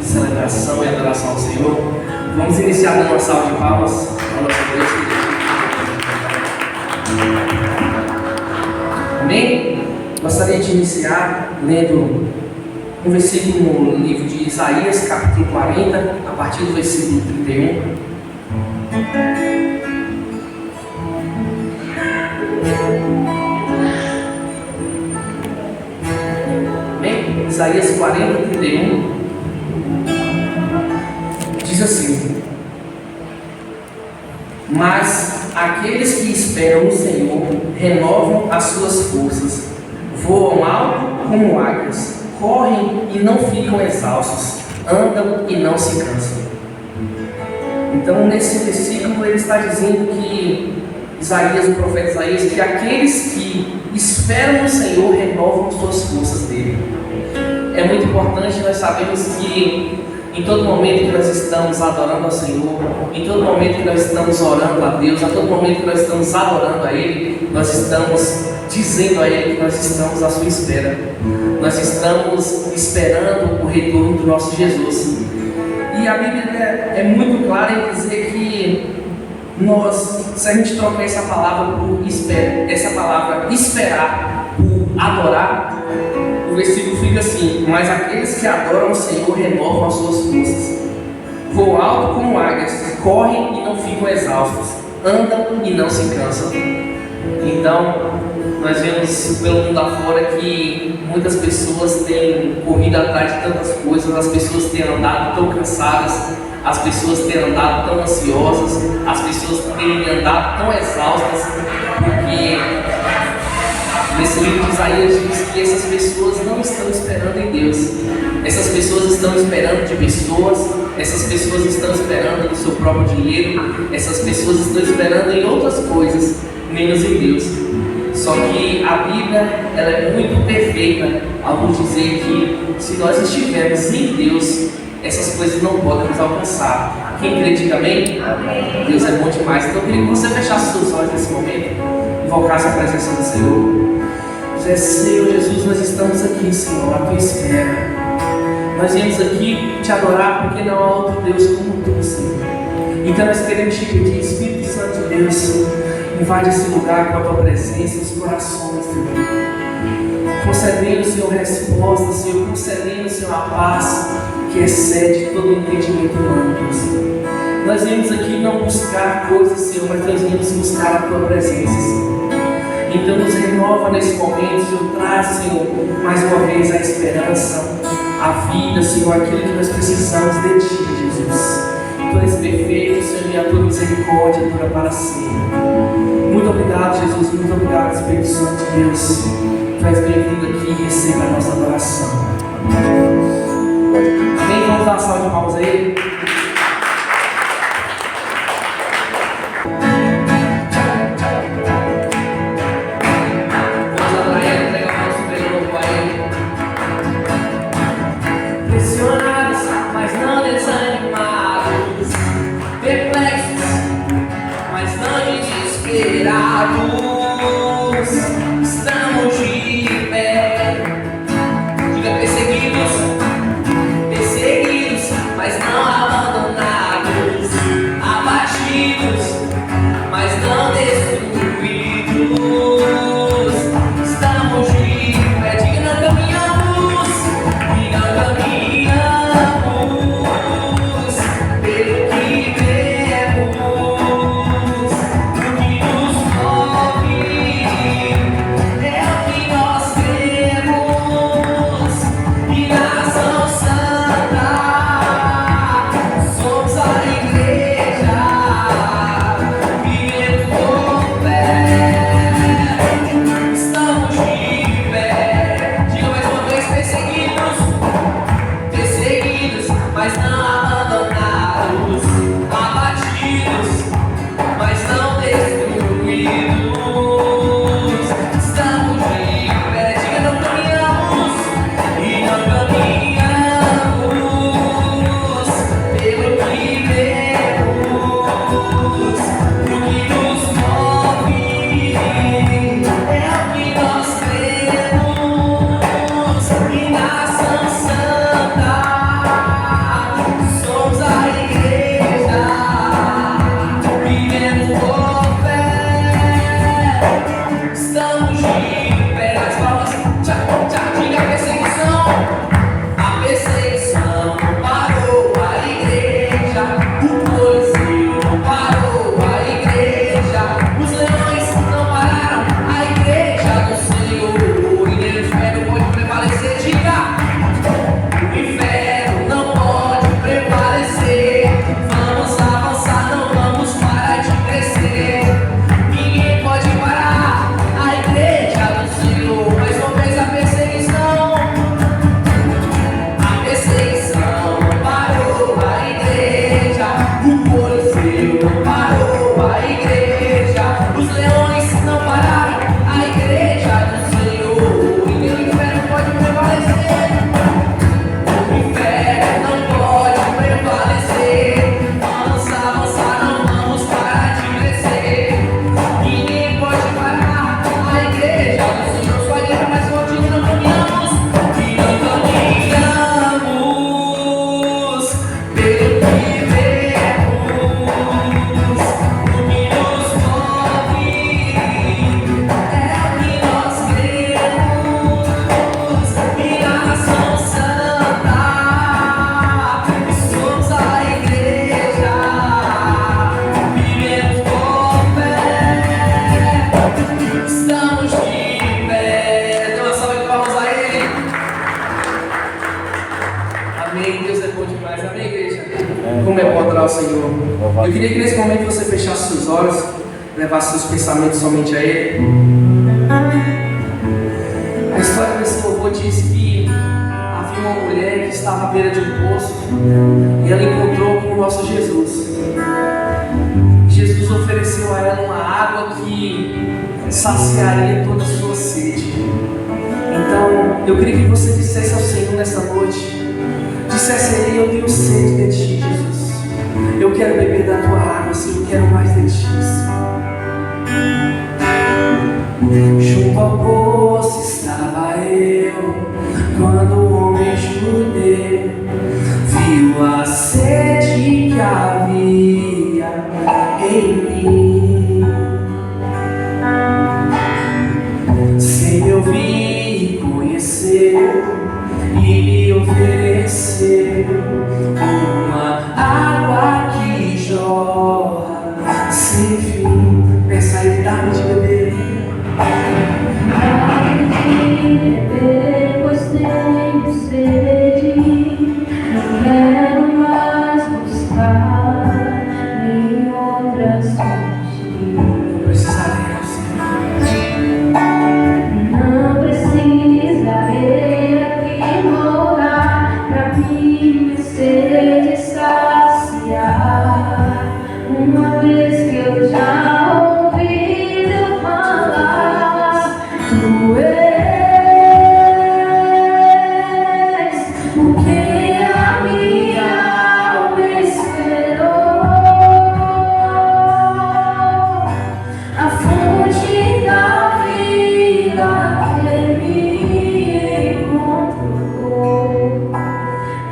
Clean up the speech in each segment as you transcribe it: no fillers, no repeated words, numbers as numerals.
celebração e adoração ao Senhor. Vamos iniciar dando uma salva de palmas ao nosso Deus. Amém? Gostaria de iniciar lendo um versículo no livro de Isaías, capítulo 40, a partir do versículo 31. Amém? Isaías 40, 31. Diz assim: mas aqueles que esperam no Senhor renovam as suas forças, voam alto como águias, correm e não ficam exaustos, andam e não se cansam. Então, nesse versículo, ele está dizendo que Isaías, o profeta Isaías, que aqueles que esperam no Senhor renovam as suas forças dele. É muito importante nós sabermos que em todo momento que nós estamos adorando ao Senhor, em todo momento que nós estamos orando a Deus, a todo momento que nós estamos adorando a Ele, nós estamos dizendo a Ele que nós estamos à sua espera. Nós estamos esperando o retorno do nosso Jesus. E a Bíblia é muito clara em dizer que nós, se a gente trocar essa palavra por esperar por adorar, o versículo fica assim: mas aqueles que adoram o Senhor renovam as suas forças, voam alto como águias, correm e não ficam exaustos, andam e não se cansam. Então, nós vemos pelo mundo afora que muitas pessoas têm corrido atrás de tantas coisas, as pessoas têm andado tão cansadas, as pessoas têm andado tão ansiosas, as pessoas têm andado tão exaustas, porque nesse livro de Isaías diz que essas pessoas não estão esperando em Deus. Essas pessoas estão esperando de pessoas, essas pessoas estão esperando no seu próprio dinheiro, essas pessoas estão esperando em outras coisas, menos em Deus. Só que a Bíblia ela é muito perfeita ao nos dizer que se nós estivermos em Deus, essas coisas não podem nos alcançar. Quem crê, diga amém? Amém. Deus é bom demais. Então eu queria que você fechasse seus olhos nesse momento, invocasse a presença do Senhor. Senhor Jesus, nós estamos aqui, Senhor, à tua espera. Nós viemos aqui te adorar porque não há outro Deus como tu, Senhor. Então nós queremos te pedir, Espírito Santo de Deus, invade esse lugar com a tua presença, os corações, Senhor. Concedendo, Senhor, resposta, Senhor, concedendo, Senhor, a paz que excede todo o entendimento humano, Senhor. Nós viemos aqui não buscar coisas, Senhor, mas nós viemos buscar a tua presença, Senhor. Então nos renova nesse momento, Senhor, traz, Senhor, mais uma vez a esperança, a vida, Senhor, aquilo que nós precisamos de Ti, Jesus. Tu és perfeito, Senhor, e a Tua misericórdia dura para sempre. Muito obrigado, Jesus, muito obrigado, Espírito Santo de Deus. Tu és bem-vindo aqui e receba a nossa adoração. Amém? Vamos dar uma salva de palmas aí. Estamos de pé. Diga perseguidos, mas não abandonados, abatidos, mas não destruídos. Estamos de pé. Diga não caminhamos, pelo que vemos, o que nos move. Amém. Deus é bom demais. Amém, igreja? Como é bom adorar o Senhor. Eu queria que nesse momento você fechasse seus olhos, levasse seus pensamentos somente a Ele. A história desse louvor diz que havia uma mulher que estava à beira de um poço e ela encontrou com o nosso Jesus. Jesus ofereceu a ela uma água que saciaria toda a sua sede. Então, eu queria que você dissesse ao Senhor nessa noite, dissesse a Ele: eu tenho sede de Ti, Jesus. Eu quero beber da Tua água, Senhor, eu quero mais de Ti, Senhor. Junto ao poço estava eu, quando o homem judeu viu a sede que havia em mim. Sem me ouvir, conheceu e me ofereceu uma água que jorra sem fim. Peça a Ele, dá-me de beber. Pois tenho sede, não quero mais buscar em outras fontes. Precisarei ao Senhor. Não precisarei aqui morar pra minha sede saciar. Uma vez que eu já ouvi Deus falar, Tu és o que a minha alma esperou, a fonte da vida que me encontrou.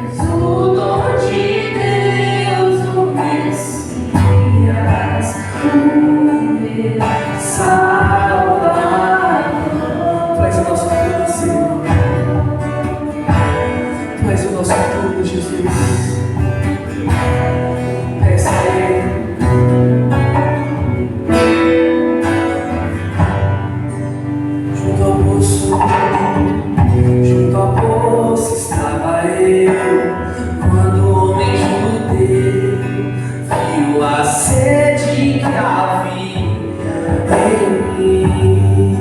És o dom de Deus, o Messias, o meu Salvador. Tu és o nosso tudo, Senhor. Tu és o nosso tudo, Jesus. Peça a Ele. Junto ao poço estava eu, quando o homem judeu viu a sede que havia em mim.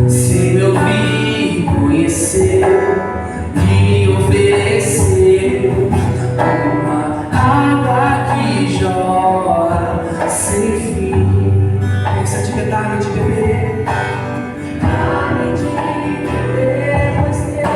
Se me ouvir, conheceu e me ofereceu uma água que jorra sem fim. Pensa de verdade, de beber. Dá-me de beber, pois tenho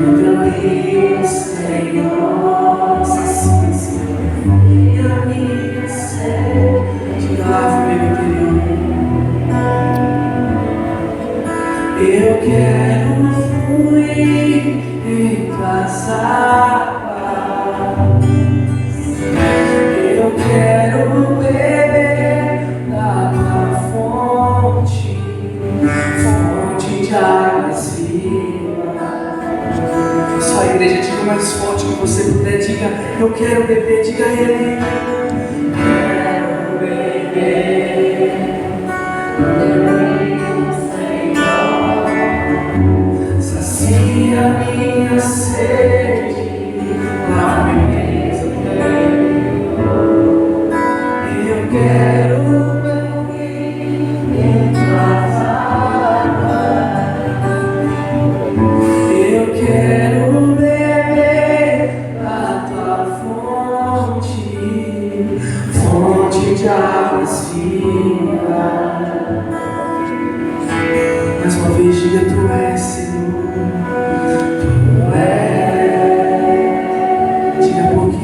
Rio, Senhor, sacia minha sede. Lava meu interior. Eu quero fluir em tuas águas. Eu quero beber da tua fonte, fonte de águas vivas. Só a igreja, diga mais forte que você puder, diga, eu quero beber, diga a ele. Quero beber do Rio, Senhor, sacia minha sede, lava meu interior. Eu quero beber em tuas águas. Eu quero beber da tua fonte, fonte de águas vivas. Mais uma vez, diga, tu és, Senhor, tu és. Diga por quê?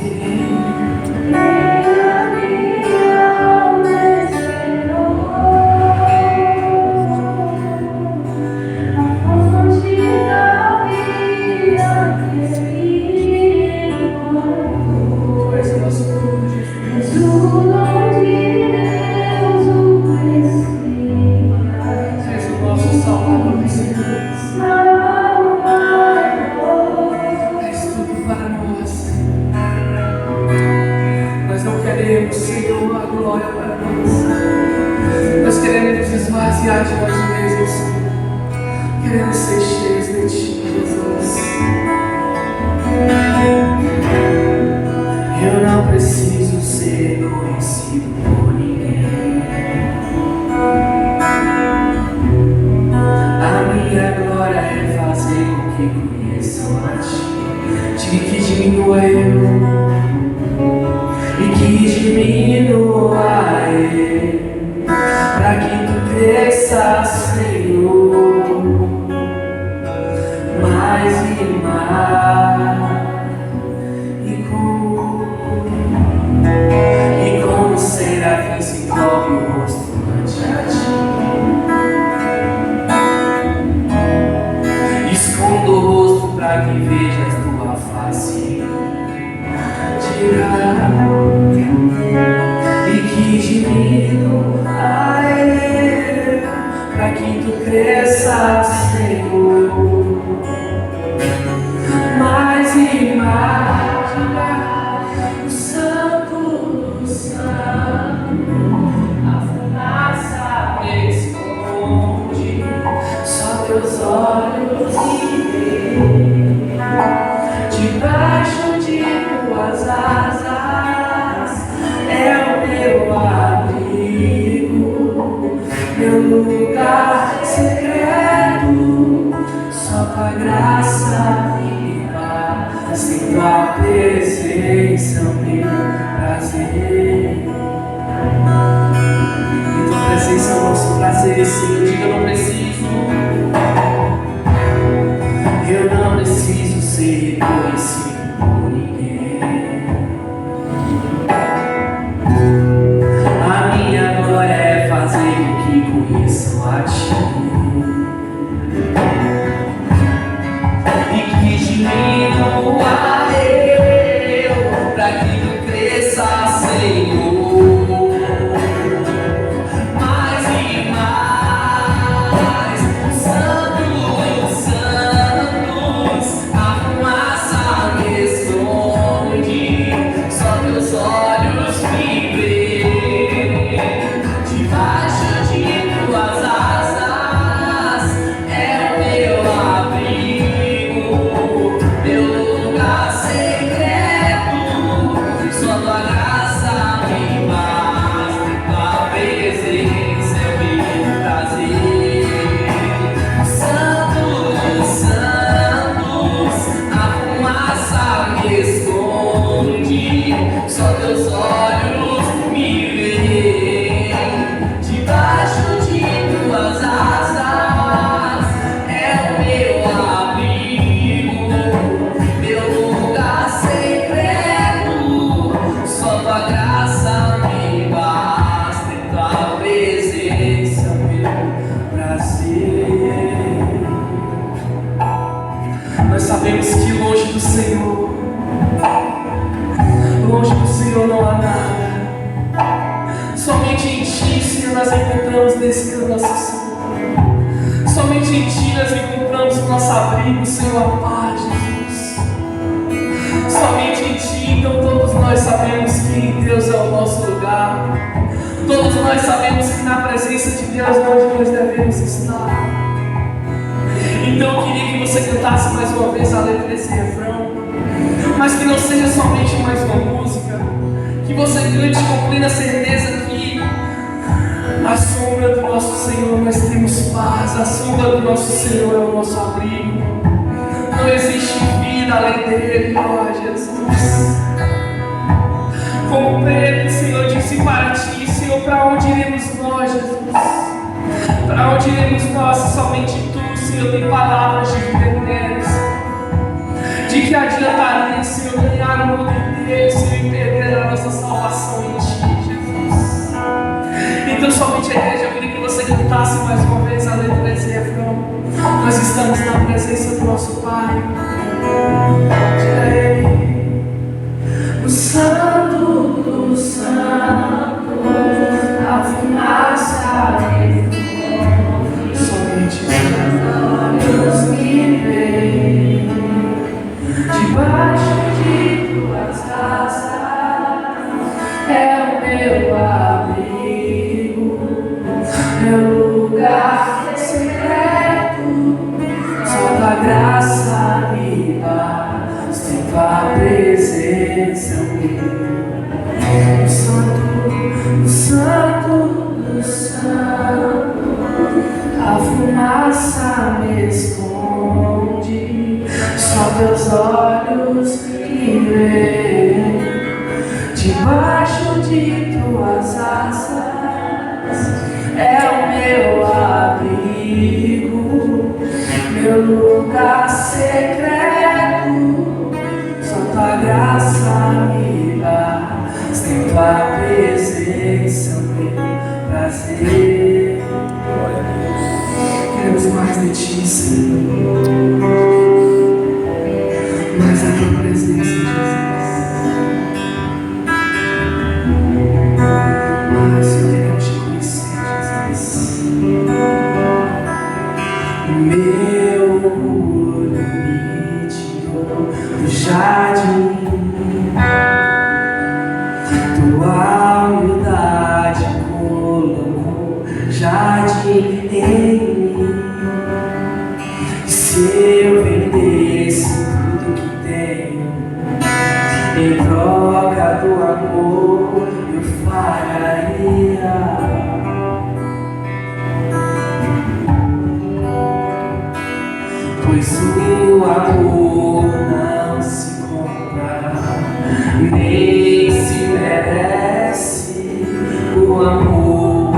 Senhor, a glória para nós. Nós queremos nos esvaziar de nós mesmos. Queremos ser cheios de Ti, Jesus. Eu não preciso ser conhecido por ninguém. A minha glória é fazer com que conheçam a Ti. Diga que diminua eu e que diminua ele, para que tu cresças, Senhor, mais e mais. E como serafim se cobre o rosto ante a Ti. Escondo o rosto para que vejas tua face. E que diminua ele, para que tu cresças, Senhor, mais e mais. O Santo dos Santos, a fumaça me esconde, só teus olhos me veem, debaixo de tuas asas é o meu abrigo, meu lugar secreto. Só tua graça me basta, em tua presença o meu prazer. Em tua presença é o nosso prazer, Senhor. Diga, eu não preciso. Eu não preciso ser reconhecido por ninguém. A minha glória é fazer com que conheçam a Ti. E que diminua eu, para que tu cresças, Senhor, mais e mais. O Santo dos Santos, a fumaça me esconde, só teus olhos me veem, debaixo de tuas asas é o meu abrigo, meu lugar Nós sabemos que longe do Senhor não há nada. Somente em Ti, Senhor, nós encontramos descanso, Senhor. Somente em Ti nós encontramos o nosso abrigo, Senhor, a paz, Jesus. Somente em Ti, então todos nós sabemos que Deus é o nosso lugar. Todos nós sabemos que na presença de Deus é onde nós devemos estar. Então eu queria que você cantasse mais uma vez a letra desse refrão, mas que não seja somente mais uma música, que você cante com plena certeza que à sombra do nosso Senhor nós temos paz, à sombra do nosso Senhor é o nosso abrigo. Não existe vida além dele, ó Jesus. Como Pedro, Senhor, disse para Ti, Senhor, para onde iremos nós, Jesus? Para onde iremos nós se somente Tu, Senhor, tem palavras de vida eterna, de que adiantaria, Senhor, ganhar o mundo inteiro, Senhor, e perder a nossa salvação em Ti, Jesus. Então, somente a igreja, eu queria que você cantasse mais uma vez a letra desse refrão. Nós estamos na presença do nosso Pai. Diga a Ele: o Santo do Santo, a fumaça somente os olhos que veem debaixo de Tuas asas, é o meu abrigo, meu lugar secreto. Só Tua graça me basta, em Tua presença o Santo do Santo, a fumaça me esconde, só Teus olhos que veem debaixo de Tuas asas, é o meu abrigo, meu lugar secreto. Só Tua graça me basta, em Tua presença meu prazer. Queremos mais de Ti, Senhor, mais a Tua presença, Jesus. Mas Senhor, queremos Te conhecer, Jesus. Meu orgulho me tirou do jardim, Tua humildade colocou jardim em mim. E se eu vendesse tudo que tenho em troca do amor, eu faria. Pois o amor não se compra, nem se merece. O amor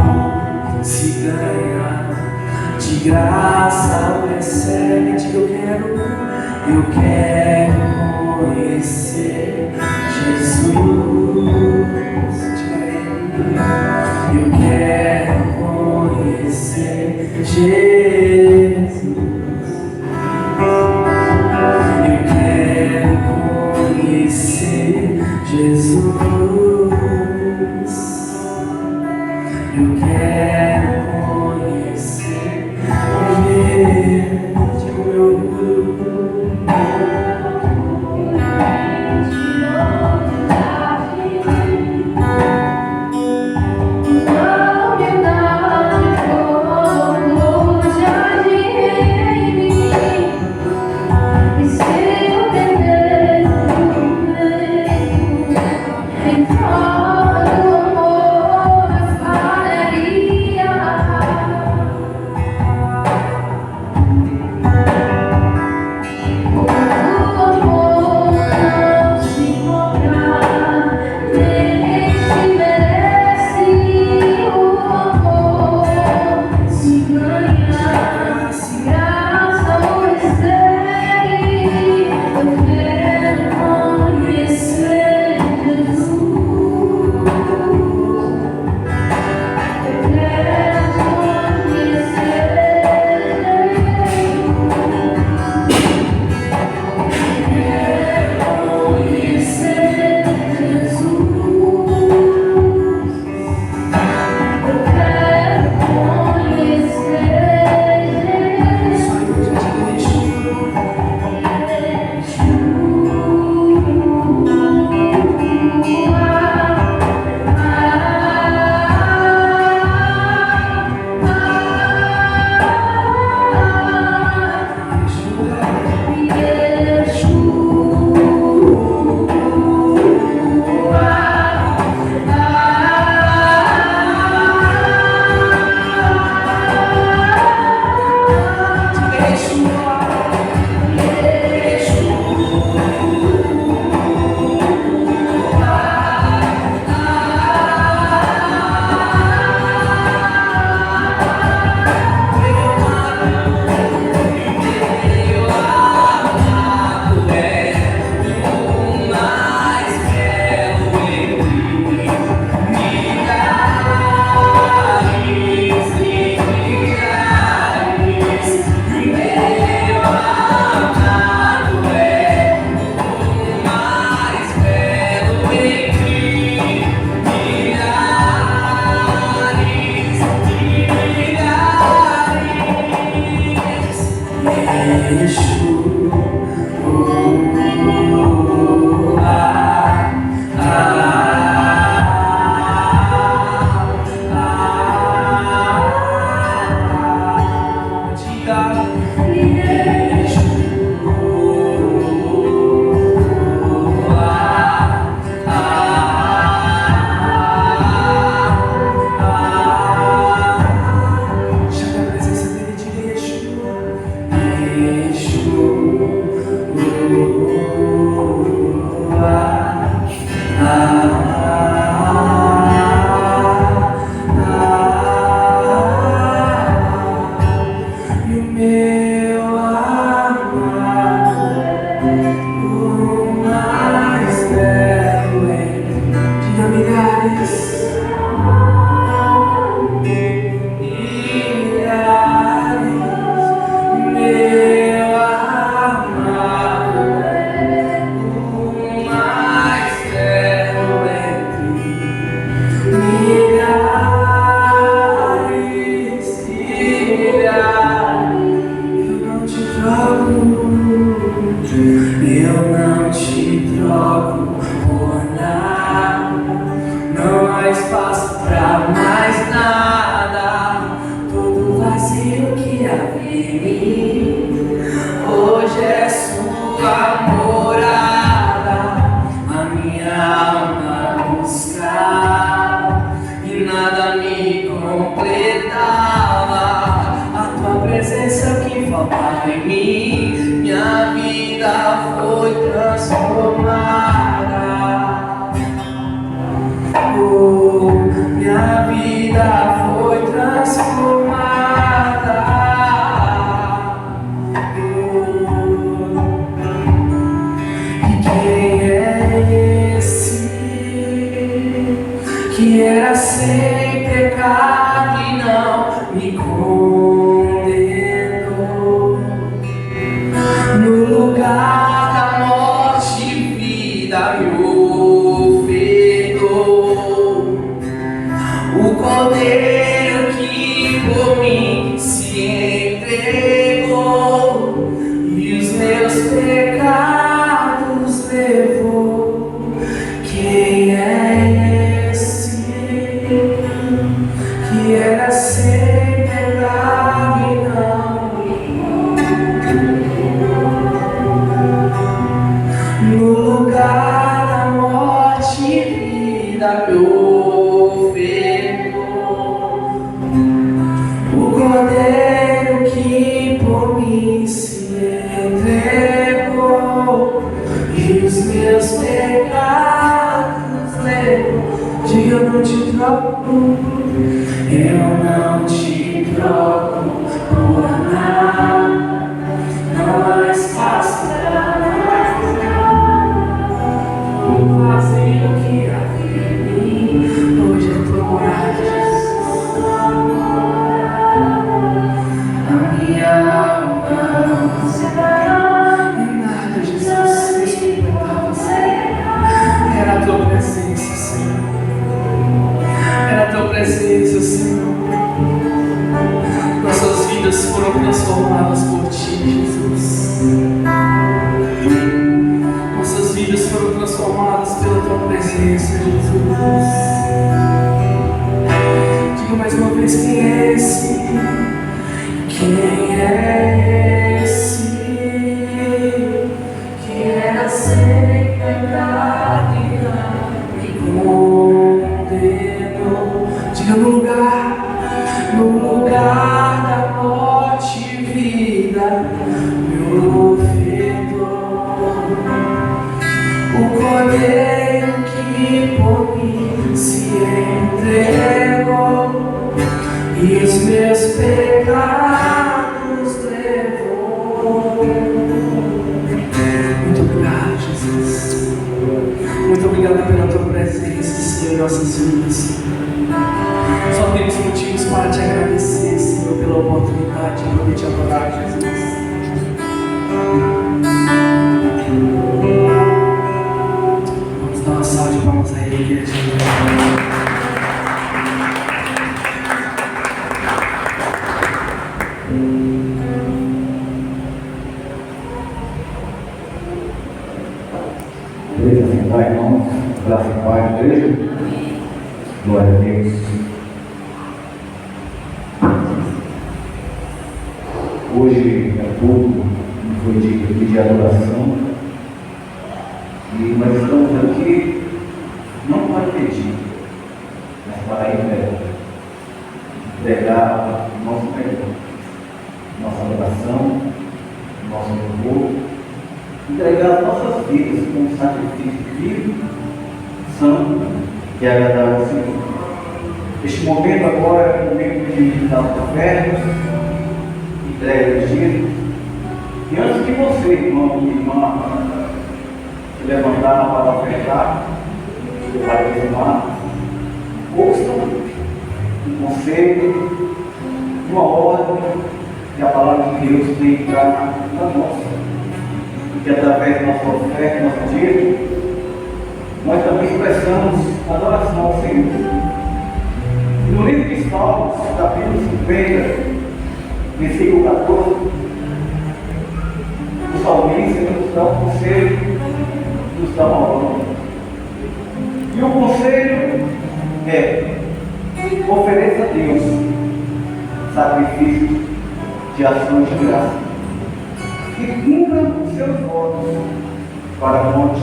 se ganha, de graça o recebe. Diga: eu quero conhecer Jesus. Eu quero conhecer Jesus. Eu quero conhecer Jesus. Eu quero conhecer o meu orgulho. Eu não te troco por nada, não há espaço pra mais nada. Tudo vazio que havia em mim, hoje é sua morada. A minha alma buscava e nada me completava. A tua presença que faltava em mim, minha vida foi transformada. Oh, minha vida foi transformada. E quem é esse que era sem pecado e não me condenou? No lugar da morte, vida me ofertou. O Cordeiro que por mim se entregou e os meus pecados levou. Quem é esse que era sem pecado e não me no lugar da morte, vida me ofertou. O Cordeiro que por mim se entregou e os meus pecados levou. Diga, eu não te troco, eu não te troco por nada, não há espaço pra mais nada. O vazio que havia em mim, hoje é tua morada, Jesus. A minha alma em nada, Jesus, se completava, Senhor. Era a tua presença, Senhor. Era a tua presença, Senhor. Nossas vidas foram transformadas por ti, Jesus. Nossas vidas foram transformadas pela tua presença, Jesus. Diga mais uma vez, quem é esse? Quem é esse que era sem pecado e não me condenou? Diga, no lugar da morte, vida me ofertou. O Cordeiro que por mim se entregou e os meus pecados levou. Muito obrigado, Jesus. Muito obrigado pela tua presença, Senhor, em nossas vidas. Só temos motivos para te agradecer, Senhor, pela oportunidade de poder te adorar, Jesus. Vamos dar uma salva de palmas a Ele, igreja. Beleza, sentar, irmãos. Graça e paz, igreja. Glória a Deus. Hoje é culto, foi de adoração. E nós estamos aqui não para pedir, mas para entregar o nosso melhor, nossa adoração, nosso louvor, entregar as nossas vidas como sacrifício vivo, santo e agradável ao Senhor. Este momento agora é o momento de dar ofertas, entrega de dízimos. E antes de você, irmão e irmã, se levantar para ofertar, para dizimar, ouçam um conselho, uma ordem que a palavra de Deus tem para nós. E que através da nossa oferta, nosso dízimo, nós também expressamos adoração ao Senhor. E no livro de Salmos, capítulo 50, versículo 14, o salmista nos dá um conselho, nos dá uma ordem. E o conselho é: ofereça a Deus sacrifício de ação de graça e cumpra os seus votos para com o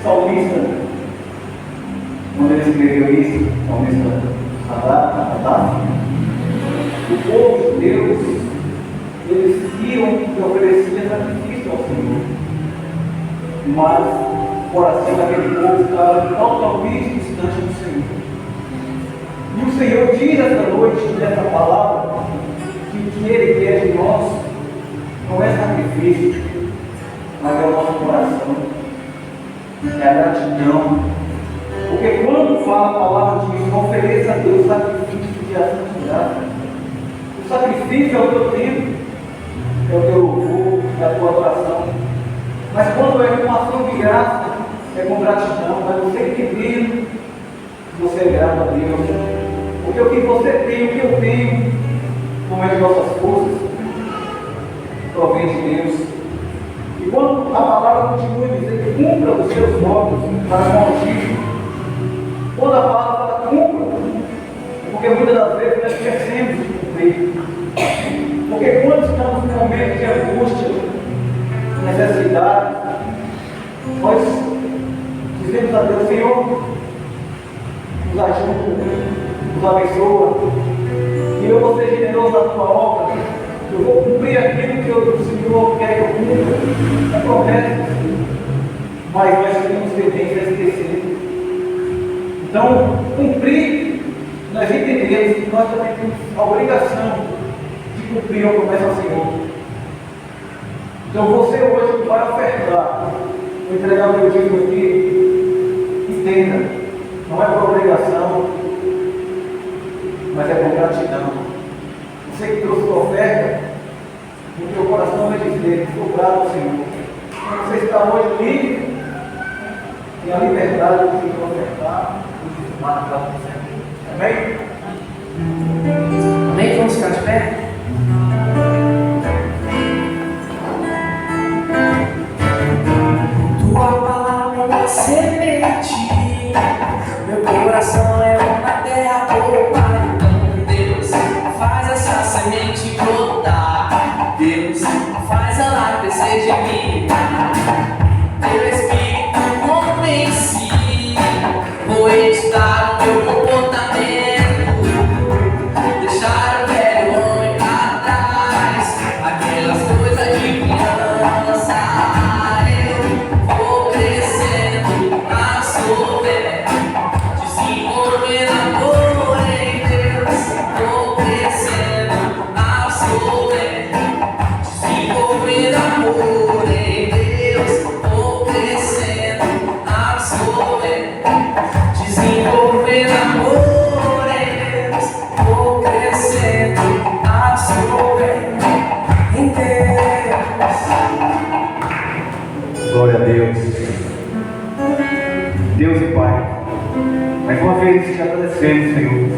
salmista, quando ele escreveu isso, o salmista Asaf, o povo de Deus, eles iam e ofereciam sacrifício ao Senhor, mas o coração daquele povo estava totalmente distante do Senhor. E o Senhor diz esta noite, nessa palavra, que o que Ele quer de nós não é sacrifício, mas é o nosso coração, é a gratidão. Porque quando fala a palavra de ofereça a Deus sacrifício de ação de graça, o sacrifício é o teu tempo, é o teu louvor, é a tua adoração. Mas quando é com ação de graça, é com gratidão, é você entendendo que você é grato a Deus. Porque o que você tem, o que eu tenho, não é de nossas forças, provém de Deus. E quando a palavra continua dizendo que cumpra os seus votos para com o Altíssimo, quando a palavra fala cumpra, é porque muitas das vezes nós esquecemos de cumprir. Porque quando estamos em momentos de angústia, necessidade, nós dizemos a Deus: Senhor, nos ajuda, nos abençoa, e eu vou ser generoso na tua obra, eu vou cumprir aquilo que o Senhor quer que eu cumpra, é promessa, mas nós temos tendência a esquecer. Então, cumprir, nós entendemos que nós também temos a obrigação de cumprir a promessa ao Senhor. Então, você hoje vai ofertar, vou entregar o meu dízimo aqui, entenda, não é por obrigação, mas é por gratidão. Você que trouxe a oferta, o teu coração vai dizer: estou grato ao Senhor. Então, você está hoje livre, tem a liberdade de se ofertar e de tomar para você. Amém? Amém? Vamos ficar de pé? Tua palavra é uma semente, meu coração é uma terra boa. Deus, faz essa semente brotar. Deus, faz ela crescer de mim. Teu Espírito convence, vou editar o meu comportamento, deixar o velho homem pra trás, aquelas coisas de criança. Eu vou crescendo, absorvendo, desenvolvendo amor em Deus. Vou crescendo, absorvendo, desenvolvendo amor em Deus. Vou crescendo, absorvendo, desenvolvendo amor em Deus. Vou crescendo, absorvendo em Deus. Glória a Deus. Deus e Pai, mais uma vez te agradecemos, Senhor,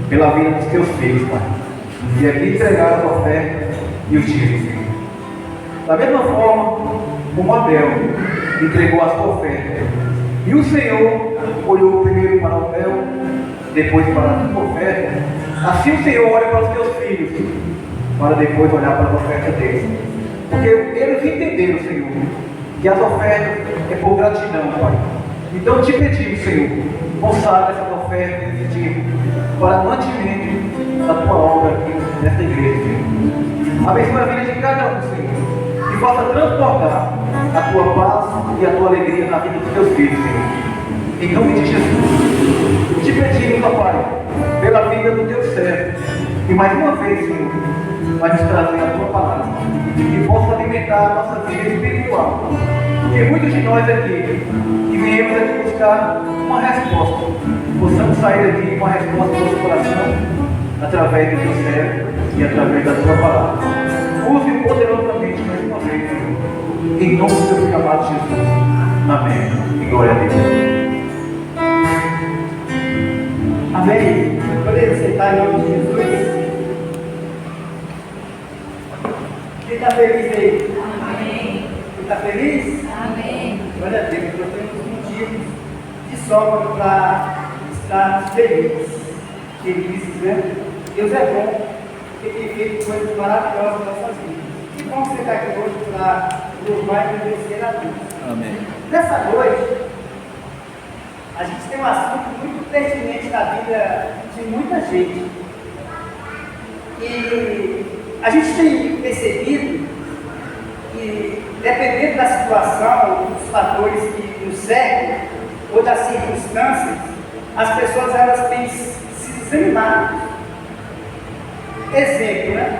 pela vida dos teus filhos, Pai. E aqui entregar a oferta e o dízimo, Senhor. Da mesma forma como Abel entregou a sua oferta, e o Senhor olhou primeiro para Abel, depois para a sua oferta, assim o Senhor olha para os teus filhos, para depois olhar para a oferta deles. Porque eles entenderam, Senhor, que as ofertas é por gratidão, Pai. Então te pedimos, Senhor, consagra essas ofertas e dízimos para o mantimento da tua obra aqui nesta igreja, Senhor. Abençoa a vida de cada um, Senhor, e faça transportar a tua paz e a tua alegria na vida dos teus filhos, Senhor. Em nome de Jesus, te pedimos, ó Pai, pela vida do teu servo, e mais uma vez, Senhor, vai nos trazer a tua palavra, que possa alimentar a nossa vida espiritual. Porque muitos de nós aqui, que viemos aqui buscar uma resposta, possamos sair daqui com a resposta do nosso coração, através do teu servo e através da tua palavra. Use poderosamente mais uma vez, Senhor, em nome do teu amado Jesus. Amém. E glória a Deus. Amém. Podemos sentar em nome de Jesus. Quem está feliz aí? está feliz? Amém. Glória a Deus, nós temos motivos de sobra para estarmos felizes, né? Deus é bom, porque tem feito coisas maravilhosas nas nossas vidas. Que bom você estar aqui hoje para louvar e agradecer a Deus. Amém. Nessa noite, a gente tem um assunto muito pertinente na vida de muita gente. E a gente tem percebido que, dependendo da situação, dos fatores que nos cercam, ou das circunstâncias, as pessoas elas têm se desanimado. Exemplo, né?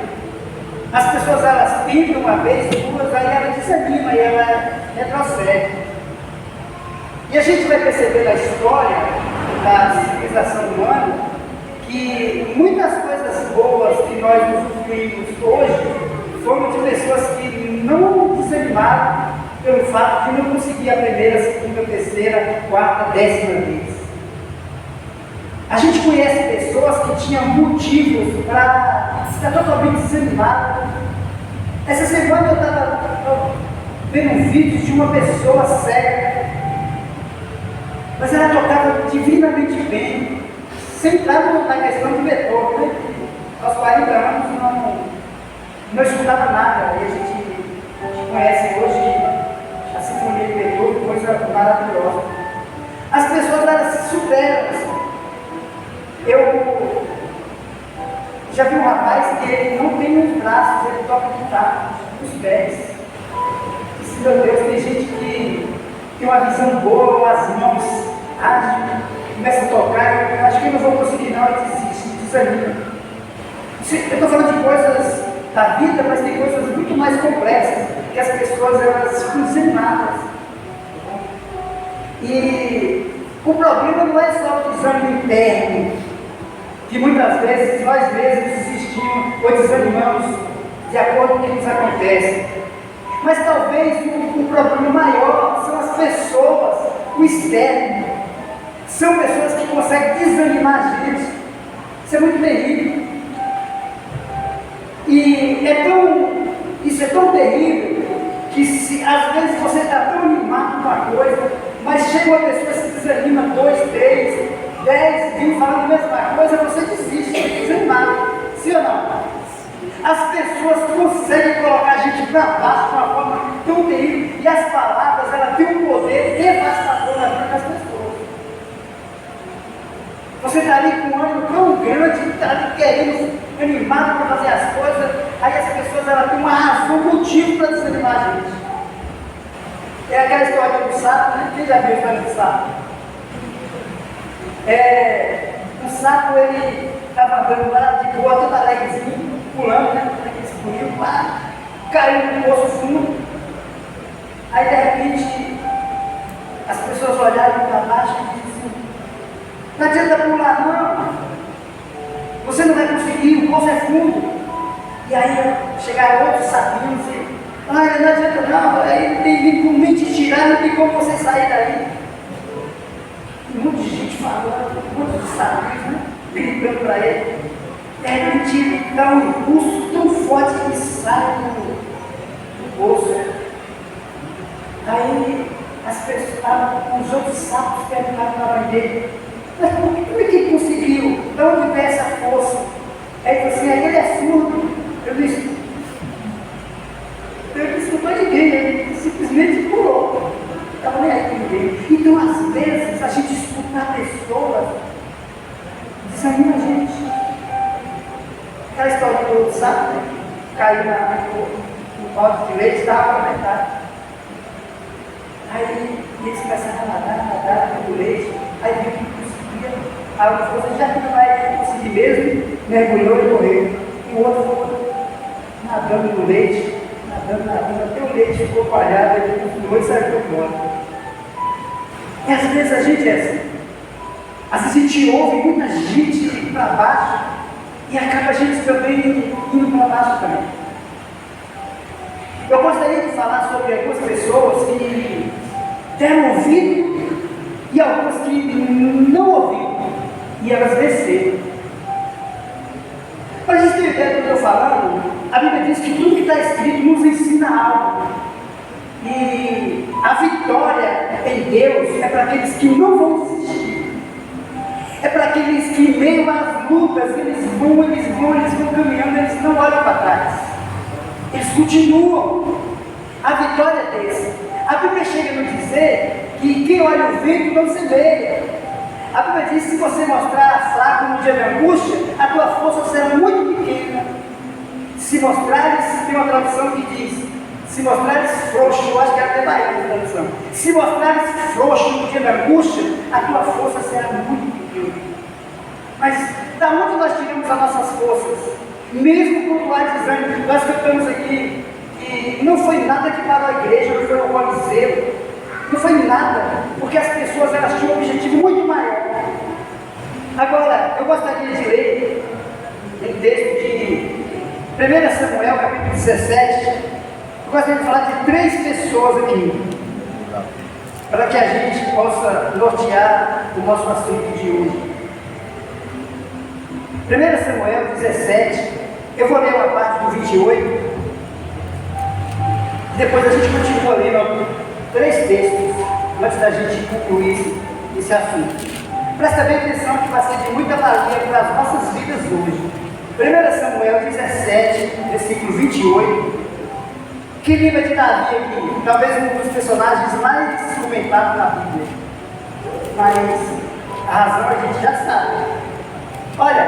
As pessoas elas tentam uma vez, duas, aí ela desanima e ela retrocede. E a gente vai perceber na história da civilização humana que muitas coisas boas que nós usufruímos hoje foram de pessoas que não desanimaram pelo fato de não conseguir a primeira, segunda, terceira, quarta, 10ª vez. A gente conhece pessoas que tinham motivos para estar totalmente desanimadas. Essa semana eu estava vendo um vídeo de uma pessoa cega, mas ela tocava divinamente bem, sem entrar na questão do Beethoven, né? Aos 40 anos não escutava nada, e a gente conhece hoje a Sinfonia de Beethoven, coisa maravilhosa. As pessoas elas se superam. Assim. Eu já vi um rapaz que ele não tem os braços, ele toca guitarra, os pés. E, meu Deus, tem gente que tem uma visão boa, as mãos ágeis, começa a tocar, eu acho que eu não vou conseguir não, ele desiste, desanima. Eu estou falando de coisas da vida, mas tem coisas muito mais complexas, que as pessoas elas ficam desanimadas. E o problema não é só o desânimo interno, que muitas vezes nós mesmos desistimos ou desanimamos de acordo com o que nos acontece. Mas talvez o problema maior são as pessoas, o externo. São pessoas que conseguem desanimar a gente. Isso é muito terrível. E isso é tão terrível que às vezes você está tão animado com uma coisa, mas chega uma pessoa que se desanima 2, 3, 10, 20 falando a mesma coisa, você desiste, desanimado. Sim ou não? As pessoas conseguem colocar a gente para baixo de uma forma tão terrível, e as palavras elas têm um poder devastador na vida das pessoas. Você está ali com um ânimo tão grande, está ali querendo, animado para fazer as coisas, aí as pessoas elas têm uma razão, um motivo para desanimar a gente. É aquela história do sapo, né? Quem já viu a história do sapo? O sapo ele estava andando lá de boa, todo alegrezinho, pulando, né? Aquele escurinho, pá, caiu no poço fundo. Aí de repente as pessoas olharam para baixo e disseram: não adianta pular não, você não vai conseguir, o poço é fundo. E aí chegaram outros sapinhos e não adianta não, aí tem vindo com mente tirar, não tem como você sair daí. Um monte de gente falando, um monte de sapinhos, né? Gritando para ele. De repente ele dá um impulso tão forte que sai do poço. Aí as pessoas, os outros sapos perguntaram para a mãe dele: mas como é que ele conseguiu? De onde vem essa força? Aí ele falou assim: ele é surdo. Eu disse: não foi ninguém, ele simplesmente pulou. Não estava nem aí com ninguém. Então, às vezes, a gente escutar pessoas desanima a gente. Aquela história do outro sapo, né? Caiu no balde de leite, estava para metade. Aí eles começaram a nadar no leite. Aí viu que conseguia. Aí o outro falou: já que não vai conseguir mesmo, mergulhou e morreu. E o outro ficou nadando no leite, nadando, até o leite ficou coalhado, ele continuou e saiu fora. E às vezes a gente é assim. Às vezes a gente ouve muita gente para baixo e acaba a gente também indo para baixo também. Eu gostaria de falar sobre algumas pessoas que deram ouvido e algumas que não ouviram e elas desceram. Para a gente ter ideia do que eu estou falando, a Bíblia diz que tudo que está escrito nos ensina algo. E Deus é para aqueles que não vão desistir. É para aqueles que, em meio às lutas, eles vão caminhando, eles não olham para trás. Eles continuam. A vitória é deles. A Bíblia chega a nos dizer que quem olha o vento não se vê. A Bíblia diz que se você mostrar fraco no dia de angústia, a tua força será muito pequena. Se mostrares, tem uma tradução que diz, se mostrares frouxo, eu acho que é até daí a tradução. Se mostrares frouxo no dia da angústia, a tua força será muito pequena. Mas da onde nós tiramos as nossas forças? Mesmo quando há desânimo, nós cantamos aqui que não foi nada que parou a igreja, não foi o Coliseu, não foi nada, porque as pessoas elas tinham um objetivo muito maior. Agora, eu gostaria de ler um texto de 1 Samuel, capítulo 17. Eu gostaria de falar de 3 pessoas aqui, para que a gente possa nortear o nosso assunto de hoje. 1 Samuel 17, eu vou ler uma parte do 28, depois a gente continua lendo 3 textos, antes da gente concluir esse assunto. Presta bem atenção que vai ser de muita valia para as nossas vidas hoje. 1 Samuel 17, versículo 28, que lembra de Davi aqui, talvez um dos personagens mais comentados na Bíblia. Mas a razão a gente já sabe. Olha,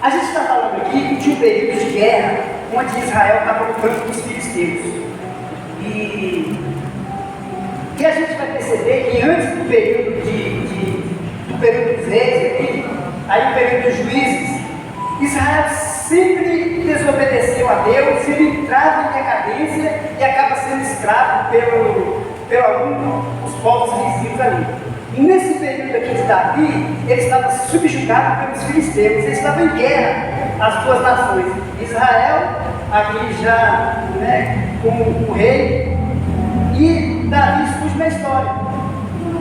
a gente está falando aqui de um período de guerra, onde Israel estava lutando com os filisteus. E a gente vai perceber que antes do período do período dos reis aqui, aí o período dos juízes, Israel sempre desobedeceu a Deus, ele entrava em decadência e acaba sendo escravo pelo algum dos povos vizinhos ali. E nesse período aqui de Davi, ele estava subjugado pelos filisteus, ele estava em guerra, as duas nações. Israel, aqui já como o rei, e Davi surge na história.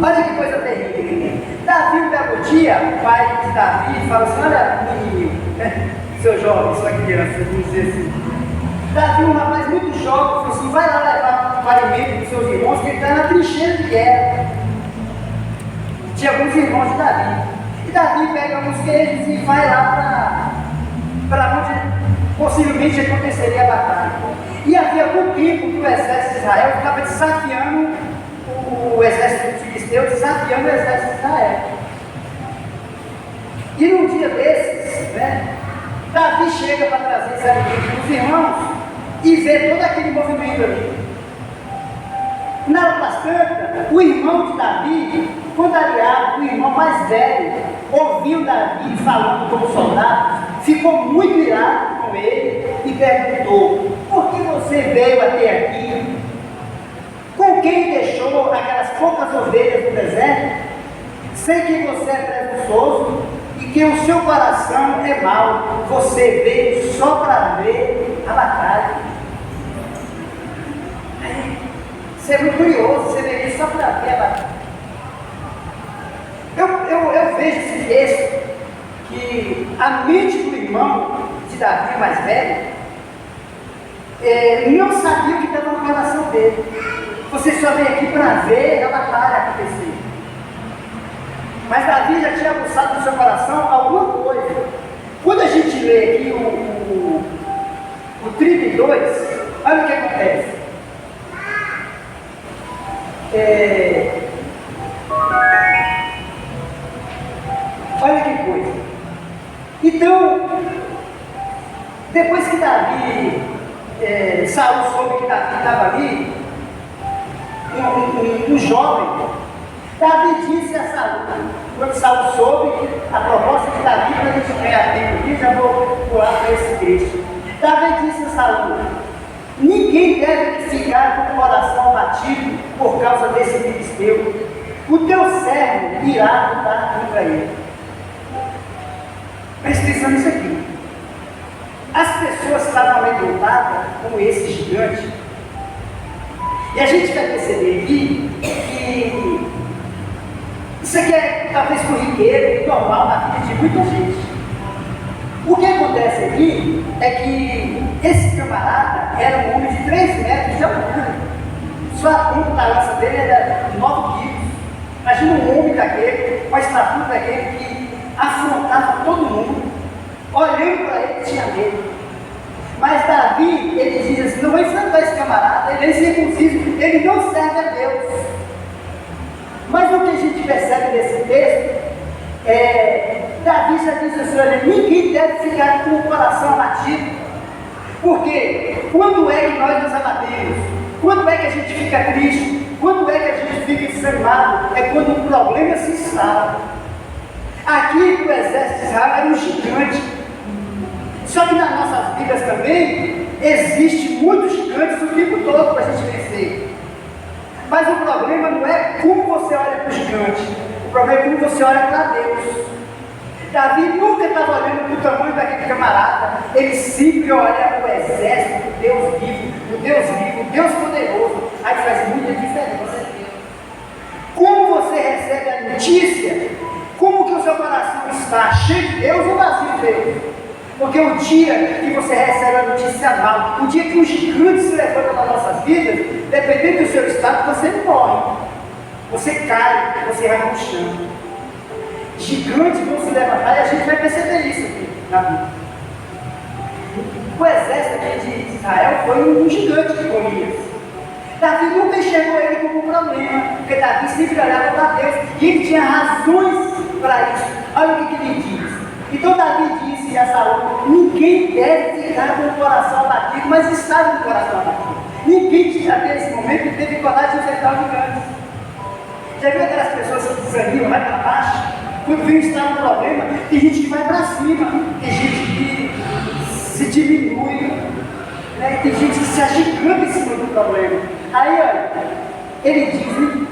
Olha que coisa terrível. Davi, um belo dia, pai de Davi, fala assim: olha, menino, seu jovem, sua criança, vamos dizer assim. Davi, um rapaz muito jovem, falou assim: vai lá levar o alimento dos seus irmãos, que ele está na trincheira de guerra. Tinha alguns irmãos de Davi. E Davi pega alguns queijos e vai lá para onde possivelmente aconteceria a batalha. E havia algum tempo que o exército de Israel estava desafiando o exército filisteu, desafiando o exército de Israel. E num dia desses, Davi chega para trazer esse alimento para os irmãos e vê todo aquele movimento ali. Na hora das tantas, o irmão de Davi, Godaliado, o irmão mais velho, ouviu Davi falando como soldado, ficou muito irado com ele e perguntou: por que você veio até aqui? Com quem deixou aquelas poucas ovelhas no deserto? Sei que você é presunçoso e que o seu coração é mau. Você veio só para ver a batalha. Você é muito curioso, você veio só para ver a batalha. Eu vejo esse texto que a mente do irmão de Davi mais velho não sabia o que estava no coração dele. Você só veio aqui para ver a batalha acontecer. Mas Davi já tinha aguçado no seu coração alguma coisa. Quando a gente lê aqui o 32, olha o que acontece. Olha que coisa. Então, depois que Davi, Saul soube que Davi estava ali, um jovem, Davi disse a Saul, quando Saul soube a proposta de Davi, para a gente ganhar tempo aqui, já vou pular para esse trecho. Davi disse a Saul: ninguém deve ficar com o coração abatido por causa desse filisteu. O teu servo irá lutar contra ele. Presta atenção nisso aqui. As pessoas estavam amedrontadas com esse gigante. E a gente vai perceber aqui que isso aqui é talvez corriqueiro e normal na vida de muita gente. O que acontece aqui é que esse camarada era um homem de 3 metros de altura. Só a ponta da lança dele era 9 quilos. Imagina um homem daquele, com a estatura daquele que afrontava todo mundo, olhando para ele tinha medo. Mas Davi, ele diz assim, não vou enfrentar esse camarada, ele é incircunciso, ele não serve a Deus. Mas o que a gente percebe nesse texto, Davi já diz assim, olha, ninguém deve ficar com o coração abatido, porque quando é que nós nos abatemos? Quando é que a gente fica triste? Quando é que a gente fica desanimado? É quando o problema se instala. Aqui o exército de Israel era um gigante. Só que nas nossas vidas também existe muitos gigantes o tempo todo para a gente vencer. Mas o problema não é como você olha para o gigante, o problema é como você olha para Deus. Davi nunca estava olhando para o tamanho daquele camarada, ele sempre olha para o exército do Deus vivo, o Deus poderoso. Aí faz muita diferença. Como você recebe a notícia, como que o seu coração está, cheio de Deus ou vazio de Deus? Porque o dia que você recebe a notícia mal, o dia que um gigante se levanta nas nossas vidas, dependendo do seu estado, você morre. Você cai, você vai no chão. Gigantes vão se levantar e a gente vai perceber isso aqui na Bíblia. O exército aqui de Israel foi um gigante de Golias. Davi nunca enxergou ele como um problema, porque Davi sempre olhava para Deus e ele tinha razões para isso. Olha o que ele diz. Então Davi disse a Saul, ninguém deve ficar com o coração abatido, mas estava com o coração abatido. Ninguém até esse momento teve coragem de enfrentar o gigante. Já viu aquelas pessoas que desanimam, vai para baixo? Quando vem estar um problema, tem gente que vai para cima, tem gente que se diminui, né? Tem gente que se agiganta em cima do problema. Aí, olha, ele diz,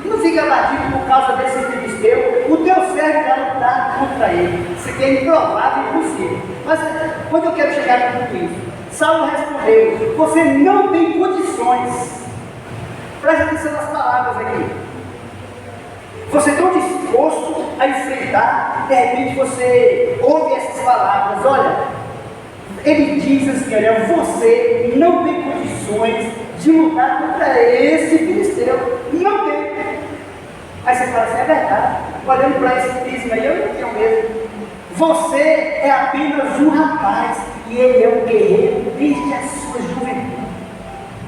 não fica abatido por causa desse filisteu, o teu servo vai lutar contra ele. Isso aqui é improvável e impossível. Mas quando eu quero chegar com tudo isso? Saulo respondeu, você não tem condições. Presta atenção nas palavras aqui. Você está disposto a enfrentar, de repente você ouve essas palavras, olha, ele diz assim, olha, você não tem condições de lutar contra esse filisteu, não tem. Aí você fala assim, é verdade, olhando para esse prisma aí, eu não tenho medo. Você é apenas um rapaz, e ele é um guerreiro desde a sua juventude,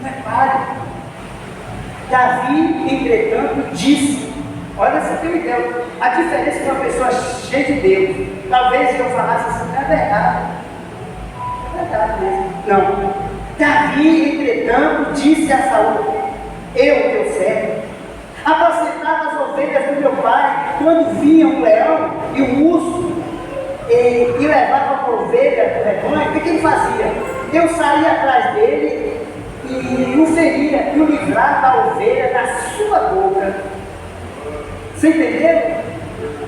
não é páreo. Davi, entretanto, disse, olha essa que me deu, a diferença de uma pessoa cheia de Deus, talvez eu falasse assim, é verdade mesmo, não. Davi, entretanto, disse a Saul, eu, teu servo, apacentava as ovelhas do meu pai, quando vinha um leão e um urso, e levava a ovelha do rebanho, o que ele fazia? Eu saía atrás dele e o feria, e o livrava a ovelha da sua boca. Você entendeu?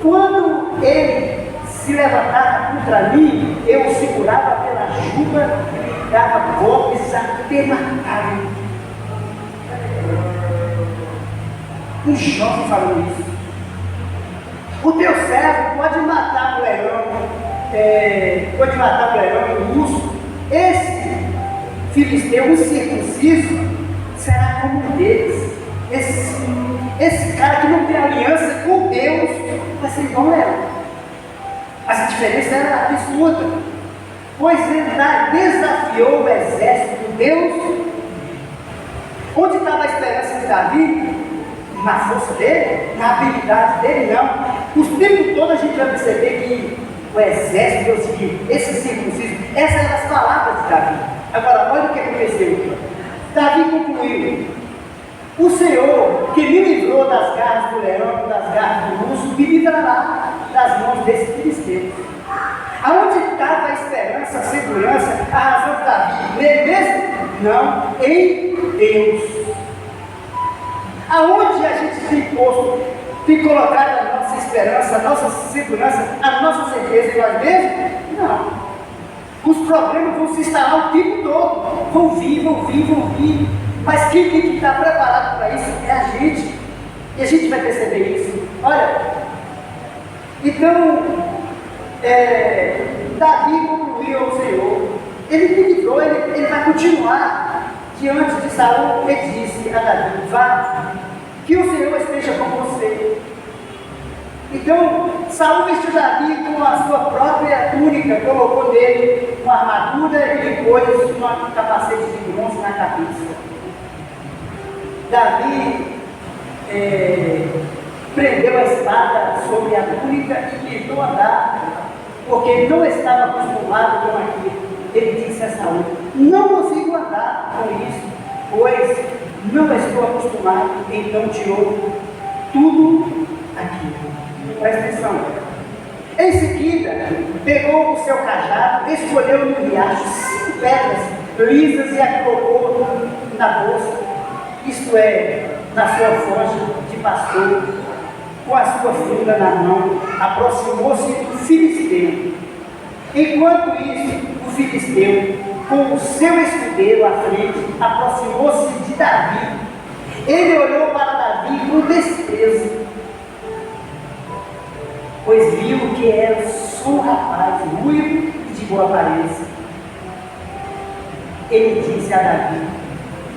Quando ele se levantava contra mim, eu o segurava pela juba e dava golpes até matá-lo. Um jovem falou isso. O teu servo pode matar o leão, e o urso. Esse filisteu incircunciso será como um deles. Esse cara que não tem aliança com Deus vai ser igual a leão. Mas a diferença era absurda, pois ele desafiou o exército de Deus. Onde estava a esperança de Davi? Na força dele? Na habilidade dele? Não. O tempo todo a gente vai perceber que o exército de Deus vive, esse circunciso, essas eram as palavras de Davi. Agora, olha o que aconteceu aqui. Davi concluiu, o Senhor que me livrou das garras do leão, das garras do urso, me livrará das mãos desse filisteu. Aonde estava a esperança, a segurança, a razão de Davi? Nele mesmo? Não, em Deus. Aonde a gente tem posto, tem colocado a nossa esperança, a nossa segurança, a nossa certeza em nós mesmos? Não. Os problemas vão se instalar o tempo todo, vão vir. Mas quem tem que estar preparado para isso é a gente. E a gente vai perceber isso. Olha, então, Davi concluiu ao Senhor. Ele me livrou, ele vai continuar diante de Saul, ele disse a Davi: vá, que o Senhor esteja com você. Então, Saul vestiu Davi com a sua própria túnica, colocou nele uma armadura e depois um capacete de bronze na cabeça. Davi prendeu a espada sobre a túnica e tentou andar, porque ele não estava acostumado com aquilo. Ele disse a Saul: não consigo andar com isso, pois não estou acostumado. Então tirou tudo aquilo. Presta atenção. Em seguida, pegou o seu cajado, escolheu no riacho 5 pedras lisas e a colocou na bolsa, isto é, na sua forja de pastor, com a sua funda na mão, aproximou-se do filisteu. Enquanto isso, o filisteu, com o seu escudeiro à frente, aproximou-se de Davi. Ele olhou para Davi com desprezo, pois viu que era só um rapaz ruivo e de boa aparência. Ele disse a Davi: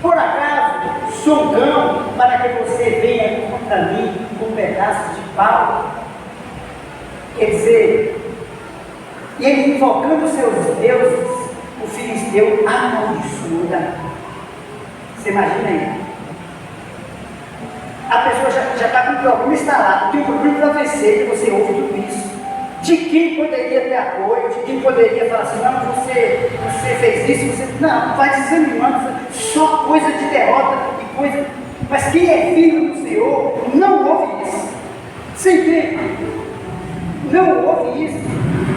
por acaso sou cão para que você venha contra mim com um pedaço de pau? Quer dizer, e ele, invocando seus deuses, o filisteu amaldiçoou Davi. Você imagina aí? A pessoa já está com um problema instalado, tem um problema para vencer, que você ouve tudo isso. De quem poderia ter apoio, de quem poderia falar assim: não, você fez isso, você. Não, vai desanimando, só coisa de derrota e coisa. Mas quem é filho do Senhor não ouve isso. Você entende? Não ouve isso.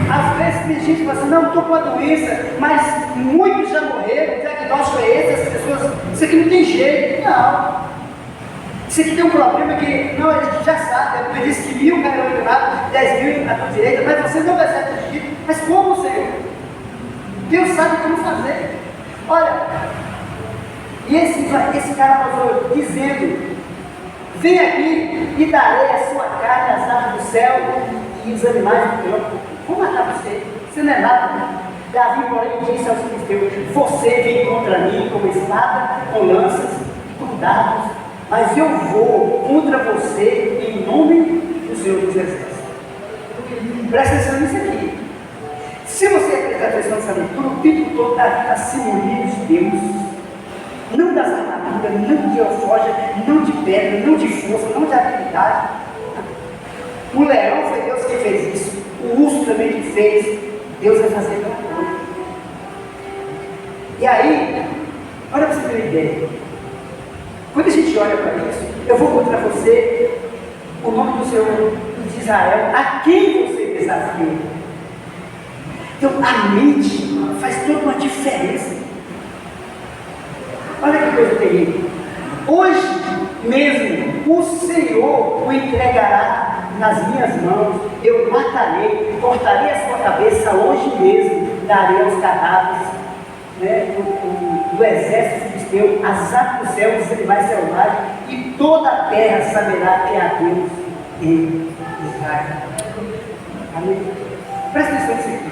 Às vezes tem gente que fala assim: não, estou com a doença, mas muitos já morreram, o diagnóstico é esse, as pessoas, isso aqui não tem jeito. Não. Isso aqui tem um problema que, não, a gente já sabe, ele disse que 1000 cairão do lado, 10.000 à tua direita, mas você não vai ser atingido. Mas como, Senhor? Deus sabe como fazer. Olha, e esse cara passou dizendo: vem aqui e darei a sua carne às aves do céu e os animais do campo. Vou matar você, você não é nada. Davi, porém, disse aos filisteus: você vem contra mim com espada, com lanças, com dados, mas eu vou contra você em nome do Senhor dos Exércitos. Presta atenção nisso aqui. Se você prestar atenção nessa leitura, o tempo todo está simulando de Deus. Não das armaduras, não de alforja, não de pedra, não de força, não de habilidade. O leão foi Deus que fez isso. O urso também que fez. Deus vai fazer aquela coisa. E aí, olha para você ter uma ideia. Quando a gente olha para isso, eu vou contra você, o nome do Senhor de Israel, a quem você desafia. Então, a mente faz toda uma diferença. Olha que coisa terrível. Hoje mesmo, o Senhor o entregará nas minhas mãos. Eu matarei, cortarei a sua cabeça hoje mesmo, darei aos cadáveres, né, do exército filisteu, as aves do céu, os animais selvagens, e toda a terra saberá que há Deus em Israel. Amém? Presta atenção nisso aqui.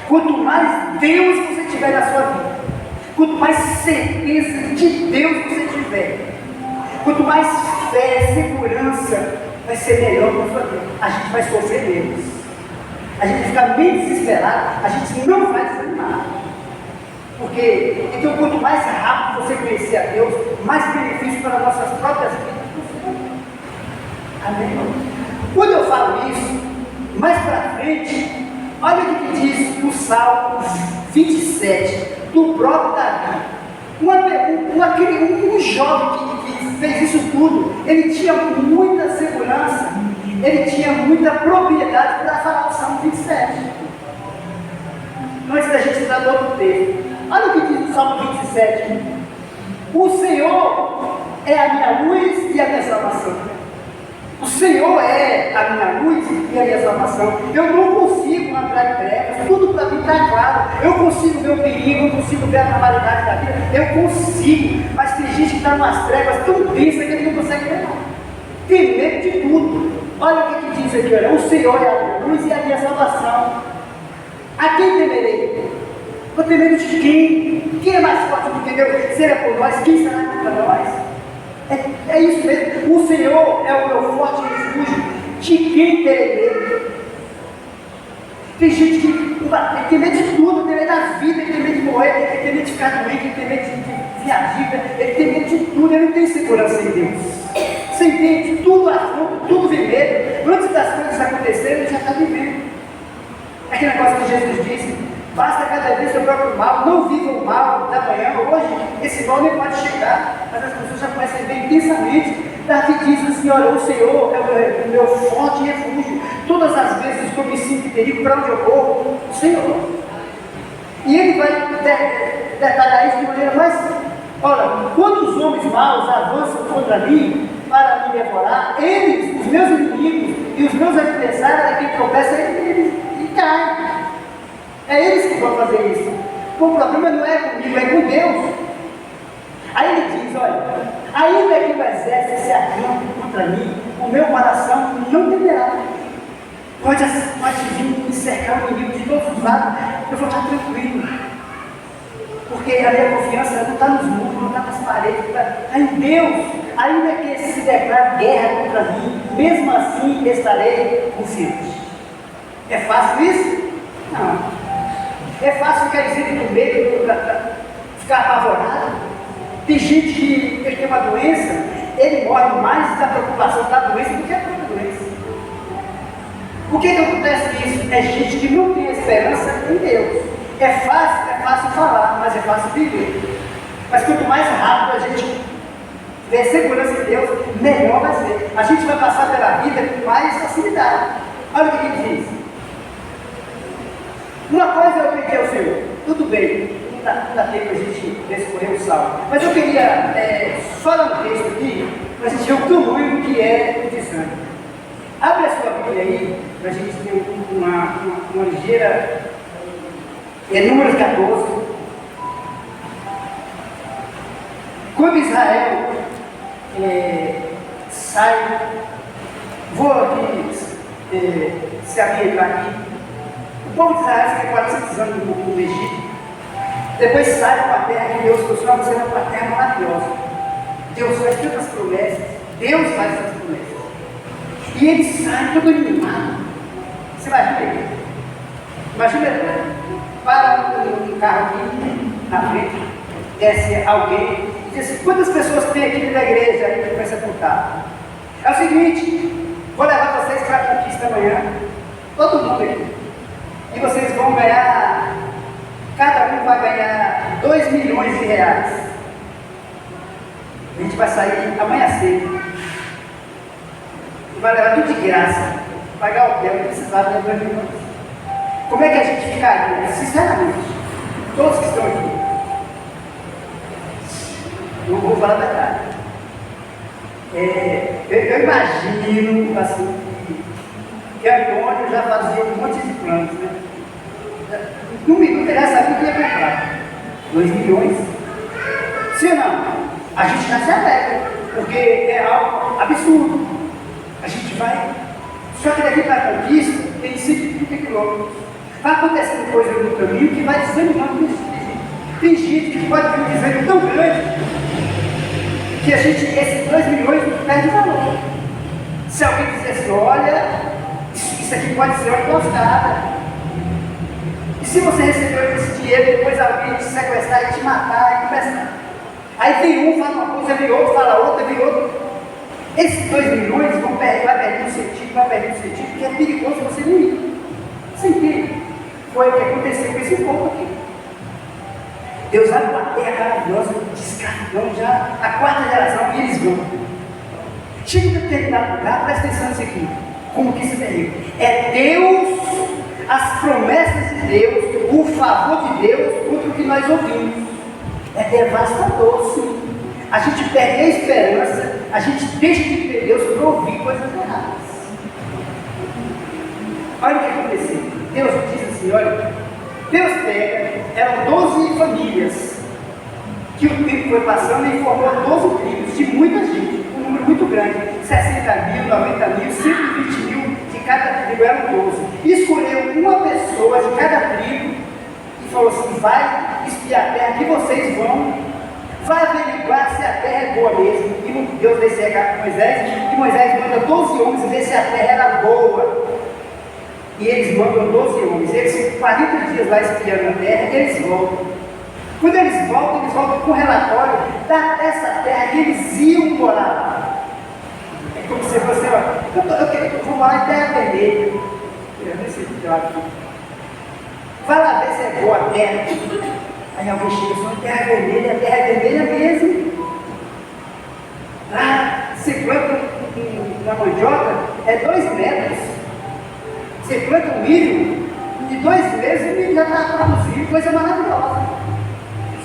Quanto mais Deus você tiver na sua vida, quanto mais certeza de Deus você tiver, quanto mais fé, segurança, vai ser melhor para a sua vida. A gente vai sofrer menos, a gente fica menos desesperado, a gente não vai desanimar. Porque, então, quanto mais rápido você conhecer a Deus, mais benefício para as nossas próprias vidas. Amém? Quando eu falo isso, mais para frente, olha o que diz o Salmo 27, do próprio Davi. Um jovem que fez isso tudo, ele tinha muita segurança, ele tinha muita propriedade para falar o Salmo 27. Antes da gente entrar no outro texto, olha o que diz o Salmo 27. O Senhor é a minha luz e a minha salvação. O Senhor é a minha luz e a minha salvação. Eu não consigo andar em trevas, tudo para mim está claro. Eu consigo ver o perigo, eu consigo ver a normalidade da vida, eu consigo. Mas tem gente que está nas trevas tão densa que ele não consegue ver nada. Tem medo de tudo. Olha o que diz aqui: olha, o Senhor é a minha luz e a minha salvação. A quem temerei? Vou ter medo de quem? Quem é mais forte do que Deus? Se Ele é por nós, quem será contra nós? É isso mesmo. O Senhor é o meu forte refúgio. De quem terei medo? Tem gente que tem medo de tudo, tem medo da vida, ele tem medo de morrer, ele tem medo de ficar doente, ele tem medo de viajar, ele tem medo de tudo, ele não tem segurança em Deus. Você entende? Tudo afronta, tudo vem medo. Antes das coisas acontecerem, ele já está vivendo. Aquele negócio que Jesus disse: basta cada vez seu próprio mal, não viva o mal da manhã. Hoje, esse mal nem pode chegar, mas as pessoas já começam a ver intensamente. Davi diz assim: olha, o Senhor é o meu forte refúgio. Todas as vezes que eu me sinto em perigo, para onde eu vou? O Senhor. E ele vai detalhar isso de maneira mais. Olha, quando os homens maus avançam contra mim para me devorar, eles, os meus inimigos e os meus adversários, é quem tropeça, eles e caem. É eles que vão fazer isso. O problema não é comigo, é com Deus. Aí ele diz: olha, ainda que o exército se acampe contra mim, o meu coração não temerá. Pode vir me cercar o inimigo de todos os lados, eu vou estar tranquilo. Porque a minha confiança não está nos muros, não está nas paredes, está em Deus. Ainda que se declare guerra contra mim, mesmo assim estarei confiante. É fácil isso? Não. É fácil ficar dizendo com medo, ficar apavorado. Tem gente que ele tem uma doença, ele morre mais da preocupação da doença do que a própria doença. Por que acontece isso? É gente que não tem esperança em Deus. É fácil falar, mas é fácil viver. Mas quanto mais rápido a gente ter segurança em Deus, melhor vai ser. A gente vai passar pela vida com mais facilidade. Olha o que ele diz. Uma coisa eu pedi ao Senhor, tudo bem, não dá tempo a gente descorrer o salmo, mas eu queria só dar um texto aqui, para a gente ver o tamanho que é o desânimo. Abre a sua Bíblia aí, para a gente ter uma ligeira. Números 14. Quando Israel sai, vou aqui se ambientar aqui. O povo de Israel fica 400 anos no Egito. Depois sai para a terra que Deus costuma ser uma terra maravilhosa. Deus faz tantas promessas. Deus faz tantas promessas. E eles saem todo animado. Você imagina aí? Imagina, para um carro aqui na frente, desce alguém e diz assim: quantas pessoas tem aqui na igreja aí que começa a contar? É o seguinte, vou levar vocês para a conquista amanhã, todo mundo aqui. E vocês vão ganhar, cada um vai ganhar 2 milhões de reais. A gente vai sair amanhã cedo. E vai levar tudo de graça. Pagar o hotel, não precisava de 2 milhões. Como é que a gente ficaria? Sinceramente, todos que estão aqui, não vou falar a verdade. Eu imagino assim, que Antônio já fazia um monte de planos, né? Num minuto ele já sabia o que ia comprar. 2 milhões. Se não, a gente já se alegra, porque é algo absurdo. A gente vai. Só que daqui para a conquista tem 130 quilômetros. Vai acontecendo coisa no caminho que vai desanimando o gente. Tem gente que pode ter um desânimo tão grande que a gente, esses 2 milhões, perde valor. Se alguém dizer assim: olha, isso aqui pode ser uma emboscada. E se você recebeu esse dinheiro, depois alguém te sequestrar e te matar e começar. Aí vem um, fala uma coisa, vem outro, fala outra, vem outro. Esses 2 milhões vai perder o sentido, porque é perigoso você não ir. Você entende? Foi o que aconteceu com esse povo aqui. Deus vai para a terra maravilhosa, descarregando já a 4ª geração e eles vão. Chega em determinado lugar, presta atenção nisso aqui. Como que isso é terrível? É Deus, as promessas de Deus, o favor de Deus contra o que nós ouvimos. É devastador, sim. A gente perde a esperança, a gente deixa de ter Deus para ouvir coisas erradas. Olha o que aconteceu. Deus diz assim: olha, Deus pega, eram 12 famílias, que o tempo foi passando e formou 12 tribos, de muita gente, um número muito grande, 60 mil, 90 mil, 120 mil, de cada tribo eram 12. Escolheu uma pessoa de cada tribo e falou assim: vai espiar a terra que vocês vão, vai averiguar se a terra é boa mesmo. E Deus deu esse recado para Moisés, e Moisés manda 12 homens ver se a terra era boa. E eles mandam 12 homens, eles ficam 40 dias lá espiando a terra, e eles voltam. Quando eles voltam com um relatório dessa terra que eles iam morar lá. É como se fosse, eu vou morar em terra vermelha. Vai lá ver se é boa a terra. Aí alguém chega e fala: terra é vermelha mesmo. Lá você planta uma mandioca, é 2 metros. Você planta um milho, de 2 meses o milho já está produzindo, coisa maravilhosa.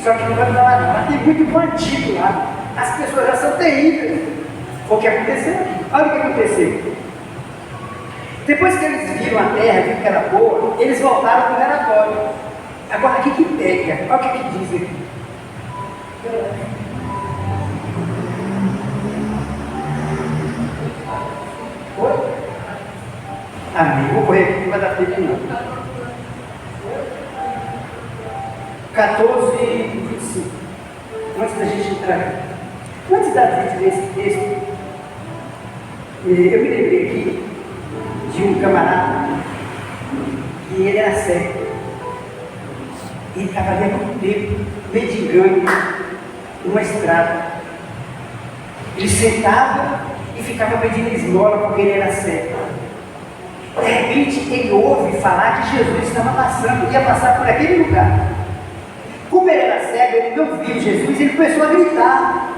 Só que não vai dar nada, lá tem muito bandido lá. As pessoas já são terríveis. Foi o que aconteceu aqui. Olha o que aconteceu. Depois que eles viram a terra, viram que era boa, eles voltaram para o relatório. Agora, o que pega? Olha o que diz aqui. Oi? Amém. Vou correr aqui, não vai dar tempo não. 14:25. Antes da gente entrar, antes da gente ler esse texto, eu me lembrei aqui de um camarada que ele era cego. Ele estava ali há muito tempo, mendigando numa estrada. Ele sentava e ficava pedindo esmola porque ele era cego. De repente ele ouve falar que Jesus estava passando, ia passar por aquele lugar. Como ele era cego, ele não viu Jesus, ele começou a gritar.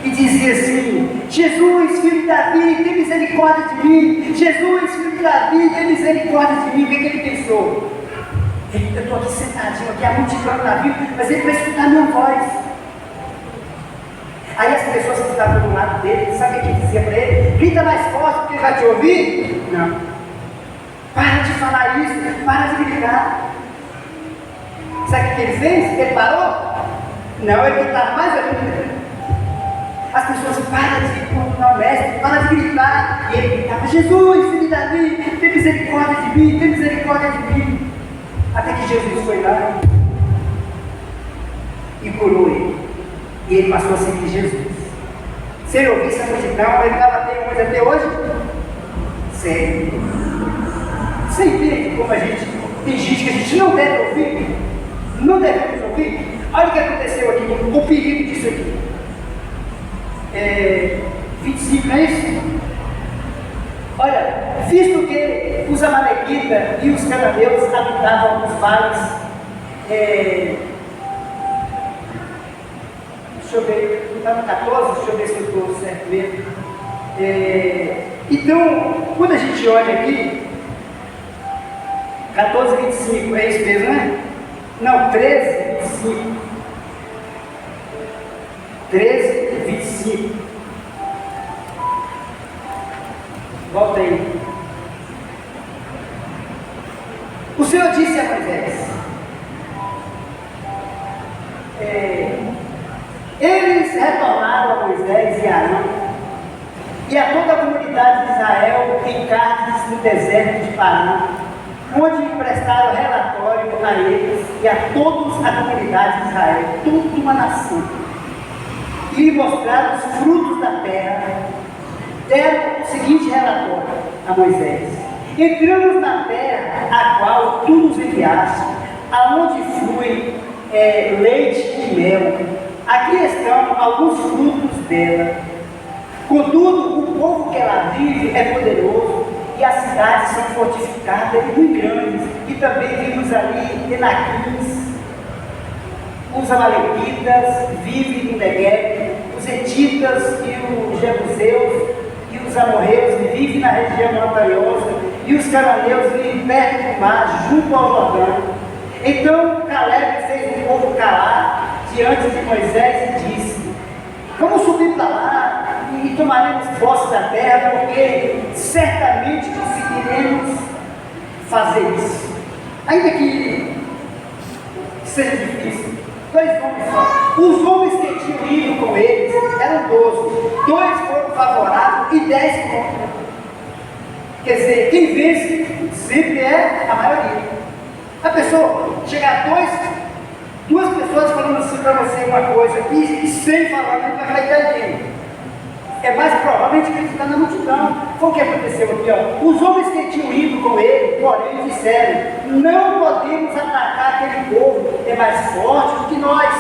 E dizia assim: Jesus, filho de Davi, tem misericórdia de mim. Jesus, filho de Davi, tem misericórdia de mim. O que ele pensou? Eu estou aqui sentadinho, aqui a multidão está vindo, mas ele vai escutar a minha voz. Aí as pessoas que estavam do lado dele, sabe o que dizia para ele? Grita mais forte porque ele vai te ouvir? Não. Para de falar isso, para de gritar. Sabe o que ele fez? Ele parou? Não, ele gritava mais ainda. As pessoas param de continuar o mestre, para de gritar. E ele gritava: Jesus, filho de Davi, tem misericórdia de mim, tem misericórdia de mim. Até que Jesus foi lá e curou ele. E ele passou a seguir Jesus. Se ele ouvisse a multidão, ele estava até hoje? Sério. Você entende como a gente tem gente que a gente não deve ouvir? Não devemos ouvir? Olha o que aconteceu aqui, o perigo disso aqui. 25, não é isso? Olha, visto que os amalequitas e os cananeus habitavam os vales, deixa eu ver, não está no 14, deixa eu ver se eu estou certo mesmo. Então, quando a gente olha aqui, 14:25, é isso mesmo, né? Não, 13:25. 13:25. Volta aí. O Senhor disse a Moisés: eles retornaram a Moisés e a Arão e a toda a comunidade de Israel em Cádiz, no deserto de Pará, onde prestaram relatório a eles e a todos a comunidade de Israel, toda uma nação, e lhe mostraram os frutos da terra. Deram o seguinte relatório a Moisés: entramos na terra a qual tu nos enviaste, aonde flui leite e mel. Aqui estão alguns frutos dela. Contudo, o povo que ela vive é poderoso e as cidades são fortificadas e muito grandes. E também vimos ali Enaquins, os amalequitas vivem no Negueb, os hetitas e os jebuseus e os amorreus vivem na região montanhosa, e os cananeus vivem perto do mar, junto ao Jordão. Então Caleb fez o povo calar diante de Moisés e disse: vamos subir para lá e tomaremos posse da terra, porque certamente conseguiremos fazer isso. Ainda que seja difícil. 2 homens só. Os homens que tinham ido com eles eram 12. 2 foram favoráveis e 10 contra. Quer dizer, quem vence sempre é a maioria. A pessoa chegar duas pessoas falando assim para você uma coisa e sem falar, não vai acreditar ninguém. É mais provavelmente que ele está na multidão. Foi o que aconteceu aqui, ó. Os homens que tinham ido com ele, porém, disseram: não podemos atacar aquele povo, é mais forte do que nós.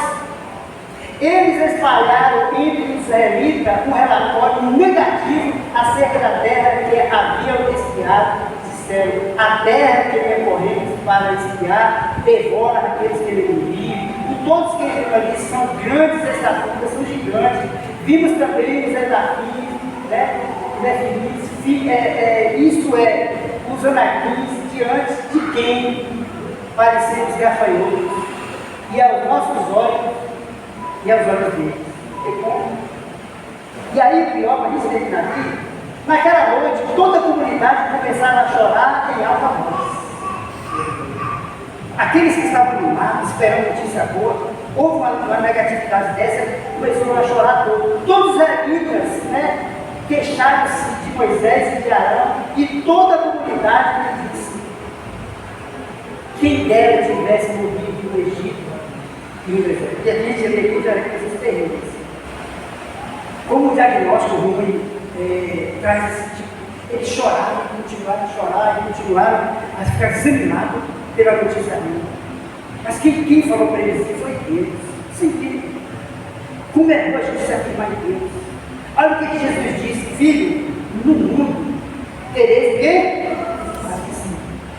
Eles espalharam entre os israelitas um relatório negativo acerca da terra que haviam espiado. Disseram: a terra que percorremos para espiar devora aqueles que ele enviam. E todos que entram ali são grandes estaturas, são gigantes. Vimos também os Edafios, né? Isto é, os anaquins, diante de quem parecemos gafanhotos, e aos nossos olhos, e aos olhos deles. E aí, o pior, para isso terminar aqui, naquela noite, toda a comunidade começava a chorar em alta voz. Aqueles que estavam no mar, esperando notícia boa, houve uma negatividade dessa, começou a chorar todos. Todos os israelitas, né, queixaram-se de Moisés e de Arão, e toda a comunidade disse: quem dera tivesse morrido no Egito e no deserto. E a gente recusa coisas terríveis. Como o diagnóstico ruim traz esse tipo, eles choraram, continuaram a chorar, e continuaram a ficar desanimados pela notícia ruim. Mas quem falou para eles foi Deus. Sem Deus. Como é bom a gente se afirmar em Deus. Olha o que Jesus disse: filho, no mundo tereis o quê?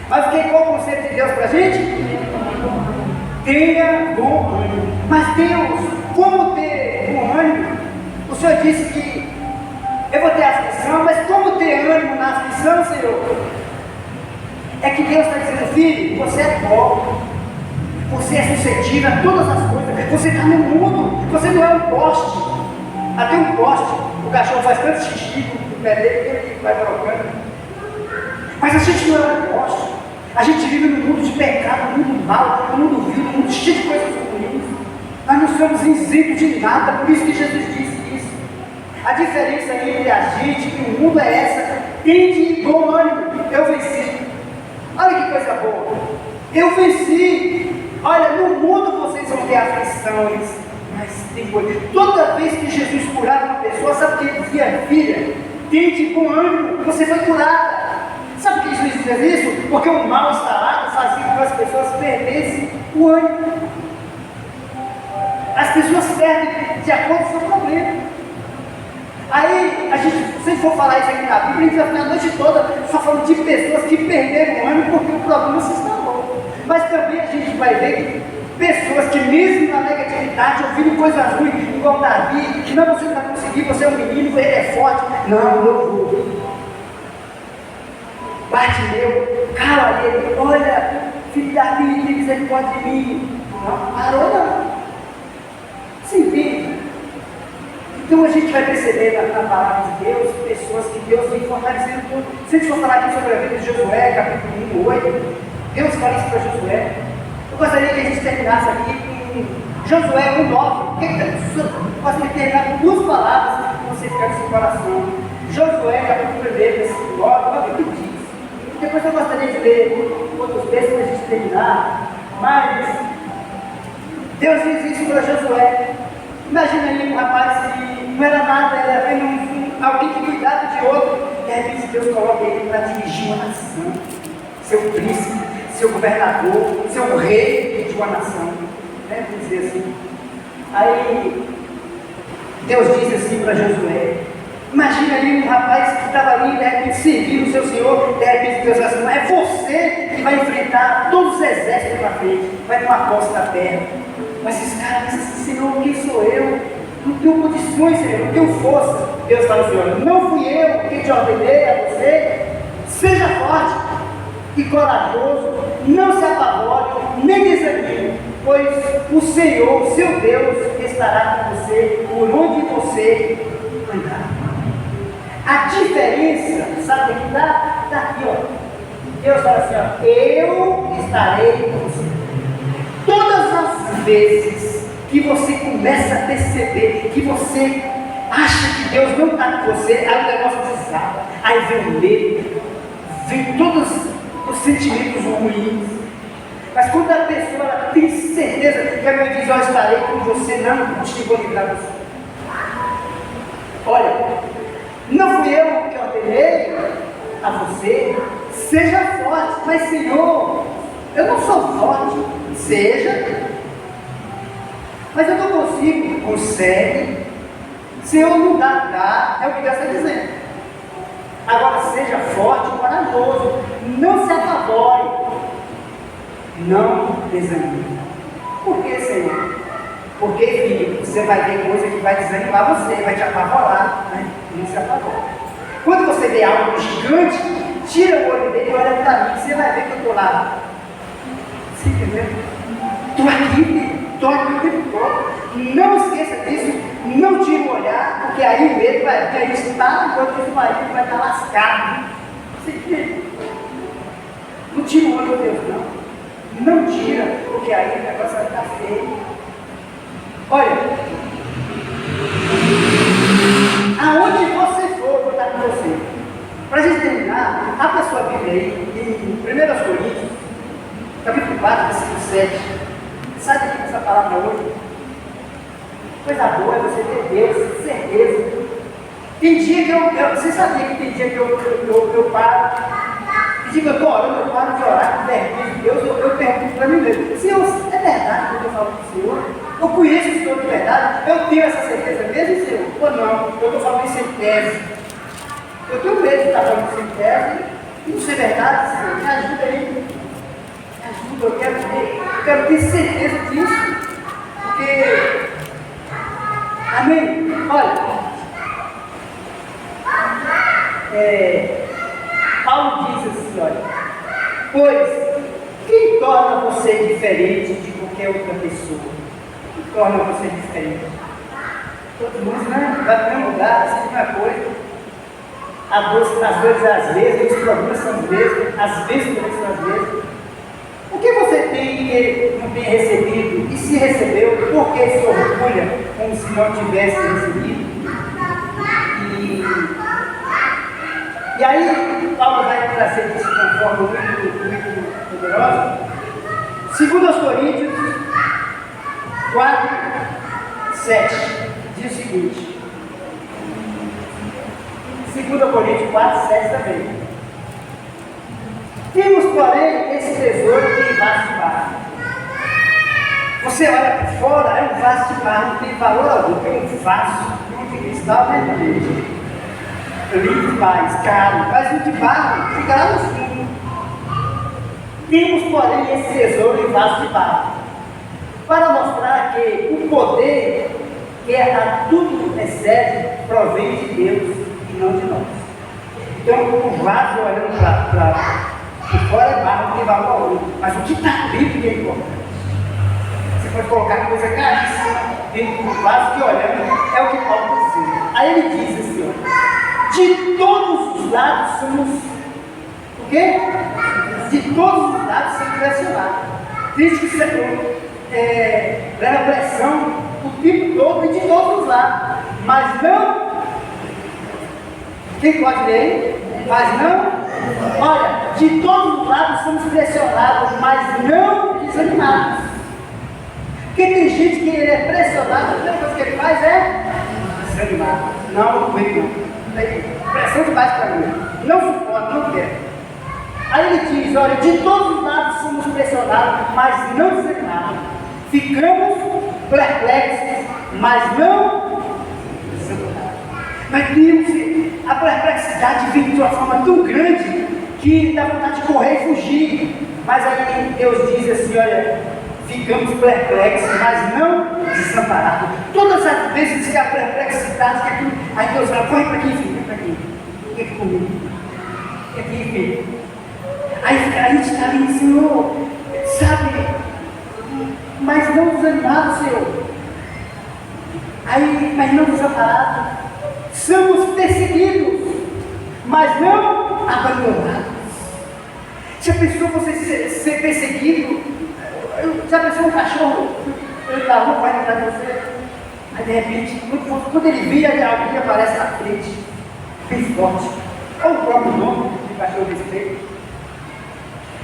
Mas qual é o conceito de Deus para a gente? Tenha bom ânimo. Mas Deus, como ter bom ânimo? O Senhor disse que eu vou ter aflição, mas como ter ânimo na aflição, Senhor? É que Deus está dizendo: filho, você é pobre. Você é suscetível a todas as coisas. Você está no mundo. Você não é um poste. Até um poste. O cachorro faz tanto xixi no pé dele que ele vai trocando. Mas a gente não é um poste. A gente vive num mundo de pecado, num mundo mau, num mundo vil, num mundo cheio de coisas ruins. Nós não somos isentos de nada. Por isso que Jesus disse isso. A diferença entre a gente e o mundo é essa: tende bom ânimo. Eu venci. Olha que coisa boa. Eu venci. Olha, no mundo vocês vão ter aflições, mas tem coisa. Toda vez que Jesus curava uma pessoa, sabe o que ele dizia? Filha, tende bom ânimo, você foi curada. Sabe por que Jesus dizia isso? Porque o mal instalado fazia com que as pessoas perdessem o ânimo. As pessoas perdem de acordo com o seu problema. Aí, a gente, se for falar isso aqui na Bíblia, a gente vai ficar a noite toda só falando de pessoas que perderam o ânimo porque o problema se instalou. Mas também a gente vai ver que pessoas que mesmo na negatividade, ouvindo coisas ruins, igual Davi, que não, você não vai conseguir, você é um menino, ele é forte. Não, eu vou. Bartimeu, cala ele, olha, filho de Davi, tem misericórdia de mim. Não, parou não. Você entende? Então a gente vai perceber na palavra de Deus, pessoas que Deus vem fortalecendo tudo. Se a gente for falar aqui sobre a vida de Josué, capítulo 1, 8, Deus fala isso para Josué. Eu gostaria que a gente terminasse aqui com Josué 1:9. Eu gostaria de terminar com duas palavras que você ficar no seu coração. Josué, capítulo 1, versículo 9, olha o que diz. Depois eu gostaria de ler outros textos para a gente terminar. Mas Deus diz isso para Josué. Imagina aí um rapaz que não era nada, era apenas alguém que cuidava de outro. De repente Deus coloca ele para dirigir uma nação. Seu príncipe, seu governador, seu rei de uma nação. Né? Vamos dizer assim. Aí Deus diz assim para Josué. Imagina ali um rapaz que estava ali, de repente servindo o seu Senhor, de repente Deus vai assim: é você que vai enfrentar todos os exércitos para frente, vai tomar posse da terra. Mas esse cara diz assim: Senhor, quem sou eu? Não tenho condições, Senhor, não tenho força. Deus fala assim: olha, não fui eu que te ordenei a você. Seja forte e corajoso, não se apavore, nem desanime, pois o Senhor, seu Deus, estará com você por onde você andar. A diferença, sabe o que está? Está aqui, ó. Deus fala assim: ó, eu estarei com você. Todas as vezes que você começa a perceber que você acha que Deus não está com você, aí o negócio desaba, aí vem o medo, vem todos os sentimentos ruins. Mas quando a pessoa ela tem certeza que a Bíblia diz, eu estarei com você, não te vou livrar você. Olha, não fui eu que ordenei a você, seja forte, mas Senhor, eu não sou forte, seja, mas eu não consigo, consegue, Senhor não dá, é o que Deus está dizendo. Agora seja forte e corajoso, não se apavore, não desanime. Por que, Senhor? Porque, filho, você vai ver coisa que vai desanimar você, vai te apavorar, né? Não se apavore. Quando você vê algo gigante, tira o olho dele e olha para mim, você vai ver que eu estou lá. Você entendeu? Estou aqui, filho, estou aqui o tempo todo. Não esqueça disso, não tire o olhar, porque aí o medo vai, porque a gente está, enquanto isso vai estar lascado. Você entendeu? Não tira o olho de Deus, não. Não tira, porque aí o negócio vai ficar feio. Olha, aonde você for, eu vou estar com você. Para a gente terminar, abra a sua Bíblia aí, em 1 Coríntios, capítulo 4, versículo 7. Sai daqui com essa palavra hoje. Coisa boa é você ter Deus, certeza. Tem dia que você sabia que tem dia que eu paro, e digo, eu estou orando, eu paro de orar, com vergonha de Deus, eu pergunto para mim mesmo, Senhor, é verdade o que eu falo com o Senhor? Eu conheço o Senhor de verdade? Eu tenho essa certeza mesmo, Senhor? Ou não? Eu estou falando isso em tese. Eu tenho medo de estar falando isso em tese, e não ser verdade, Senhor, me ajuda aí. Me ajuda, eu quero ter certeza disso, porque... Amém? Olha, Paulo diz assim, olha, pois quem torna você diferente de qualquer outra pessoa? Quem torna você diferente? Todo mundo, né? Vai para o mesmo lugar, assim, a mesma coisa. As dores às vezes, os problemas são os mesmos, as bênçãos são as mesmas. O que você tem que não tem recebido? E se recebeu, por que se orgulha como se não tivesse recebido? E aí, Paulo vai trazer isso de uma forma muito poderosa. 2 Coríntios 4, 7 diz o seguinte. 2 Coríntios 4, 7 também. Temos, porém, esse tesouro em vaso de barro. Você olha para fora, é um vaso de barro, não tem valor algum, é um vaso de cristal, né? Lindo demais, caro, mas o de barro fica lá no fundo. Temos, porém, esse tesouro em vaso de barro, para mostrar que o poder que a tudo excede provém de Deus e não de nós. Então, o vaso olhando para fora é barro, não tem valor algum, mas o que está dentro é importante. Você pode colocar coisa caríssima dentro do vaso que olhando é o que Paulo está dizendo. Aí ele diz assim, ó, de todos os lados somos o quê? De todos os lados somos pressionados. Diz que você leva pressão o tempo todo e de todos os lados. Mas não. Quem pode ler? Mas não. Olha, de todos os lados somos pressionados, mas não desanimados. Porque tem gente que ele é pressionado, a primeira coisa que ele faz é desanimar. Não, não. Pressão demais para mim, não suporto, não quero. Aí ele diz, olha, de todos os lados somos pressionados, mas não desanimados. Ficamos perplexos, mas não desanimados. Mas Deus, a perplexidade vem de uma forma tão grande que dá vontade de correr e fugir. Mas aí Deus diz assim, olha, ficamos perplexos, mas não desamparados. Todas as vezes que a perplexidade, que aquilo, aí Deus vai, corre para aqui, filho, vem para aqui. Fica aqui comigo. Fica aqui, filho. Aí a gente está ali, Senhor, sabe, mas não desanimado, Senhor. Aí, mas não desamparados. Somos perseguidos, mas não abandonados. Já pensou você ser perseguido? Já pensou um cachorro? Ele está na rua, vai atrás de você. Aí de repente, quando ele vira, alguém aparece na frente, bem forte. Olha o próprio nome do cachorro respeito.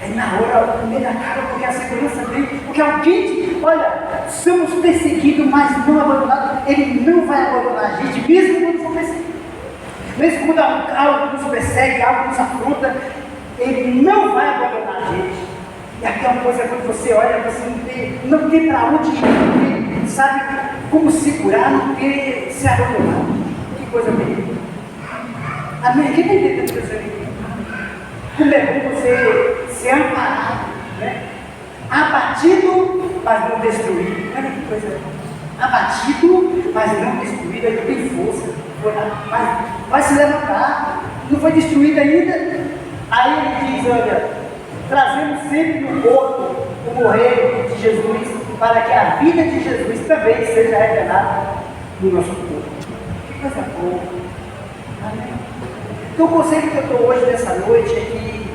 Aí na hora, o medo acaba porque a segurança vem, porque alguém, olha, somos perseguidos, mas não abandonados. Ele não vai abandonar a gente, mesmo quando for perseguido. Mesmo quando algo nos persegue, algo nos afronta, Ele não vai abandonar a gente. E aqui é uma coisa, quando você olha, você não tem para onde ir, não tem, sabe como segurar, não ter se abandonado. Que coisa terrível. Amém? Quem está entendendo o que eu estou dizendo? Como é bom você ser amparado, né? Abatido, mas não destruído. Olha que coisa. Abatido, mas não destruído. Ele tem força. Vai se levantar. Não foi destruído ainda. Aí ele diz, olha, trazemos sempre no corpo o morrer de Jesus, para que a vida de Jesus também seja revelada no nosso corpo. Que coisa boa. Amém? Então o conselho que eu estou hoje, nessa noite, é que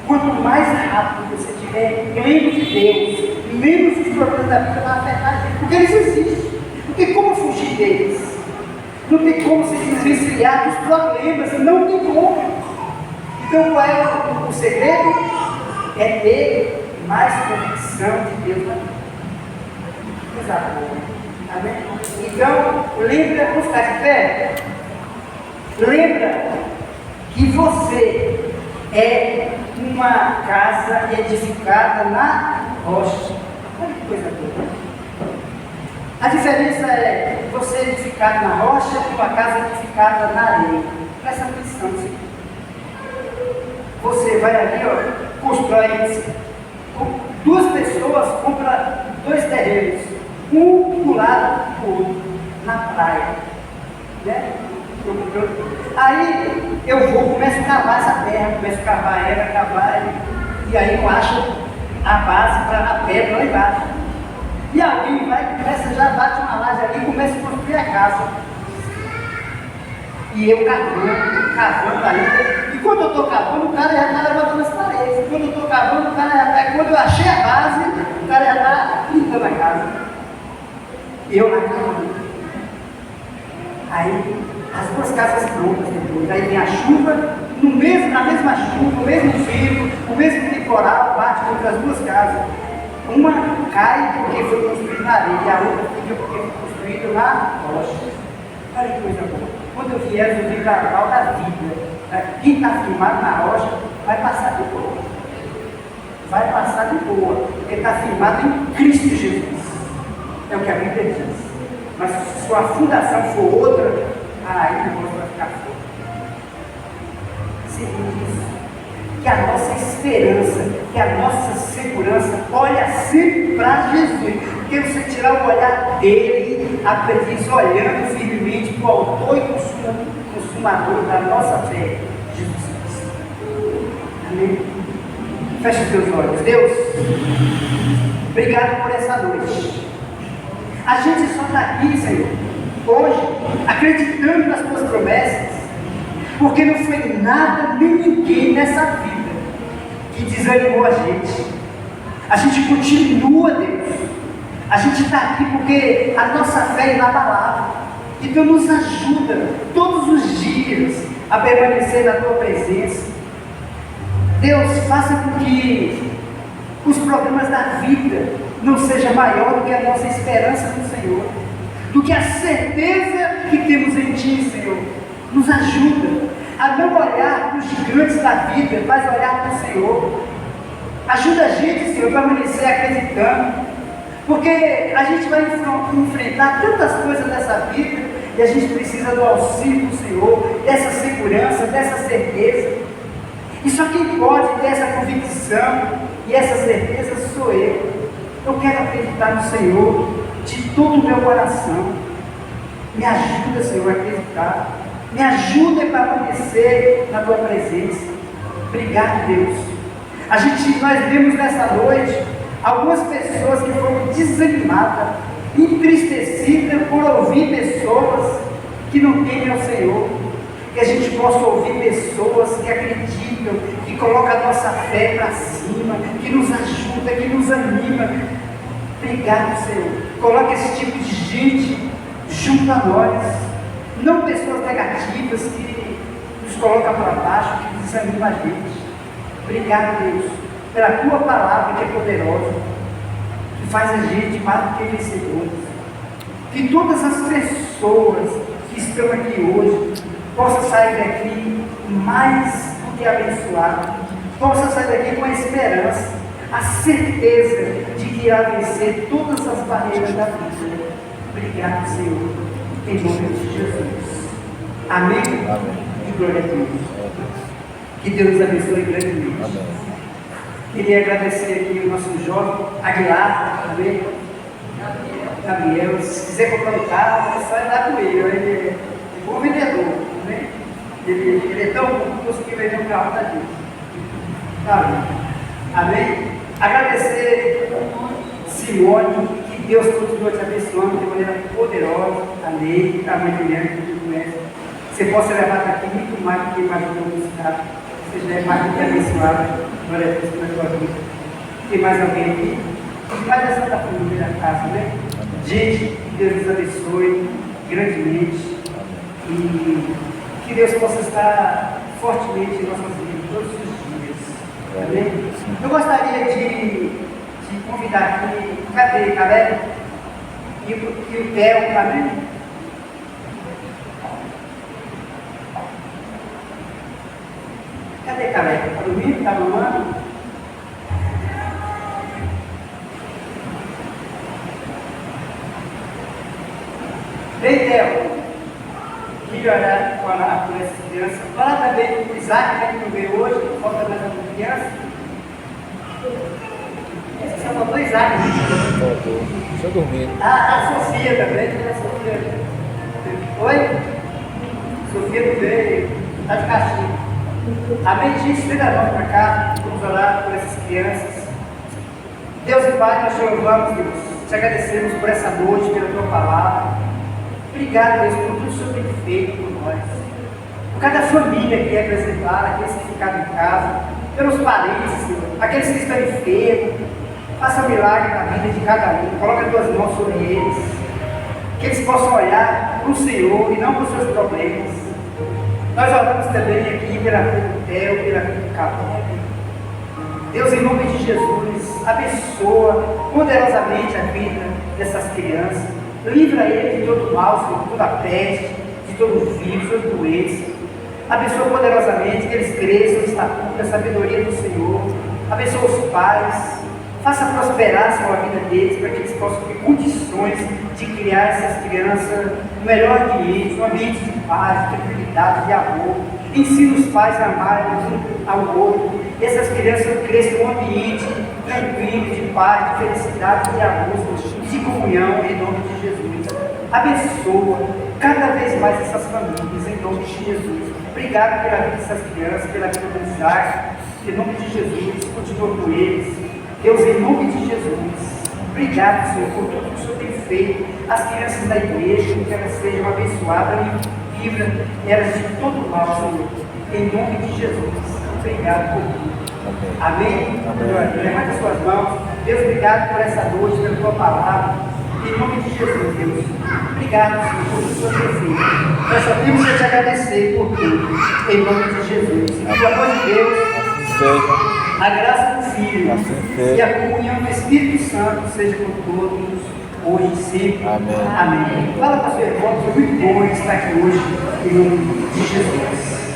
quanto mais rápido você estiver lendo de Deus, menos os problemas da vida vão afetar a gente, porque eles existem. Não tem como fugir deles. Não tem como se desvencilhar dos problemas, não tem como. Então qual é o segredo? É ter mais convicção de Deus na vida. Coisa boa. Amém? Então, lembra, vamos ficar de pé? Lembra que você é uma casa edificada na rocha. Olha que coisa boa. A diferença é você edificado na rocha e uma casa edificada na areia. Presta atenção nisso. Você vai ali, ó, constrói duas pessoas compram 2 terrenos, um do lado do outro, na praia. Né? Aí eu começo a cavar essa terra, começo a cavar ela, e aí eu acho a base para a pedra lá embaixo. E alguém vai, começa, já bate uma laje ali e começa a construir a casa. E eu cavando ainda. E quando eu estou cavando, o cara já está levantando as paredes. Quando eu estou cavando, o cara já está. Quando eu achei a base, o cara já está pintando a casa. E eu na cavando. Aí, as 2 casas prontas depois. Aí vem a chuva, na mesma chuva, o mesmo vento, o mesmo temporal bate contra as 2 casas. Uma cai porque foi construída na areia, e a outra fica porque foi construída na rocha. Olha que coisa boa. Quando eu vier, eu vi carnaval da vida. Quem está firmado na rocha vai passar de boa. Vai passar de boa, porque está firmado em Cristo Jesus. É o que a Bíblia diz. Mas se sua fundação for outra, aí o negócio vai ficar forte. Segundo isso, que a nossa esperança, que a nossa segurança olha sempre para Jesus. Porque você tirar o olhar dele, aprendiz olhando firmemente para o autor e consumador da nossa fé, Jesus Cristo. Amém? Feche os teus olhos. Deus, obrigado por essa noite. A gente só está aqui, Senhor, hoje, acreditando nas tuas promessas, porque não foi nada nem ninguém nessa vida que desanimou a gente. A gente continua, Deus. A gente está aqui porque a nossa fé é inabalável. Então nos ajuda todos os dias a permanecer na tua presença. Deus, faça com que os problemas da vida não sejam maior do que a nossa esperança no Senhor, do que a certeza que temos em Ti, Senhor. Nos ajuda a não olhar para os gigantes da vida, mas olhar para o Senhor. Ajuda a gente, Senhor, a permanecer acreditando, porque a gente vai enfrentar tantas coisas nessa vida e a gente precisa do auxílio do Senhor, dessa segurança, dessa certeza. E só quem pode ter essa convicção e essa certeza sou eu. Eu quero acreditar no Senhor de todo o meu coração. Me ajuda, Senhor, a acreditar. Me ajuda a permanecer na tua presença. Obrigado, Deus. Nós vemos nessa noite algumas pessoas que foram desanimadas, entristecidas por ouvir pessoas que não temem ao Senhor. Que a gente possa ouvir pessoas que acreditam, que colocam a nossa fé para cima, que nos ajuda, que nos anima. Obrigado, Senhor. Coloca esse tipo de gente junto a nós. Não pessoas negativas que nos colocam para baixo, que desanimam a gente. Obrigado, Deus, pela tua palavra que é poderosa, que faz a gente mais do que vencedores. Que todas as pessoas que estão aqui hoje possam sair daqui mais do que abençoadas, possam sair daqui com a esperança, a certeza de que irá vencer todas as barreiras da vida. Obrigado, Senhor, em nome de Jesus. Amém? E glória a Deus. Que Deus nos abençoe grandemente. Queria agradecer aqui o nosso jovem Aguilar também. Gabriel, se quiser comprar um carro, é só ir lá com ele. Ele é bom vendedor, né? Ele é tão bom que conseguiu vender um carro da gente. Amém. Amém? Agradecer Simone, que Deus continua te abençoando de maneira poderosa. Amém. Amém, Guilherme, que tu conhece. Você possa levar daqui muito mais do que imaginou nesse carro. Você já é mais do que abençoado. Glória a Deus pela tua vida. Tem mais alguém aqui? Mais essa da família da casa, né? Gente, que Deus nos abençoe grandemente. E que Deus possa estar fortemente em nossas vidas todos os dias. Amém? Eu gostaria de convidar aqui, cadê Caleb? E o Theo também. Cadê Caleb? Está dormindo? Está mamando? Vem, Theo. Queria orar por essas crianças. Fala também com o Isaac, que não veio hoje, falta mais alguma criança. Só faltou Isaac. Faltou. Deixa eu dormir. A Sofia também, né? Sofia. Oi? Sofia não veio. Está de castigo. Amém, gente? Vem da mão para cá. Vamos orar por essas crianças. Deus e Pai, nós te louvamos, Deus. Te agradecemos por essa noite, pela tua palavra. Obrigado, Deus, por tudo que o Senhor tem feito por nós. Por cada família que é apresentada, aqueles que ficaram em casa, pelos parentes, Senhor, aqueles que estão enfermos. Faça um milagre na vida de cada um. Coloca as tuas mãos sobre eles. Que eles possam olhar para o Senhor e não para os seus problemas. Nós oramos também aqui pela vida do Theo, pela vida do Caleb. Deus, em nome de Jesus, abençoa poderosamente a vida dessas crianças. Livra eles de todo mal, Senhor, de toda peste, de todo vírus, de toda doença. Abençoa poderosamente que eles cresçam em estatura, sabedoria do Senhor. Abençoa os pais. Faça prosperar, Senhor, a vida deles, para que eles possam ter condições de criar essas crianças no melhor ambiente, um ambiente de paz, de tranquilidade, de amor. Ensina os pais a amarem um ao outro. E essas crianças cresçam num ambiente tranquilo, de paz, de felicidade, de amor, de comunhão, em nome de Jesus. Abençoa cada vez mais essas famílias, em nome de Jesus. Obrigado pela vida dessas crianças, pela vida do Isaac, em nome de Jesus. Continua com eles. Deus, em nome de Jesus, obrigado, Senhor, por tudo que o Senhor tem feito. As crianças da igreja, que elas sejam abençoadas e livra elas de todo mal, Senhor. Em nome de Jesus, obrigado por tudo. Amém? Levanta as suas mãos. Deus, obrigado por essa noite, pela tua palavra. Em nome de Jesus, Deus. Obrigado, Senhor, por tudo que o Senhor tem feito. Nós só temos que te agradecer por tudo. Em nome de Jesus. E o amor de Deus. A graça do Filho e a comunhão do Espírito Santo seja com todos, hoje e sempre. Amém. Amém. Fala para o seu irmão, foi muito bom estar aqui hoje, em nome de Jesus.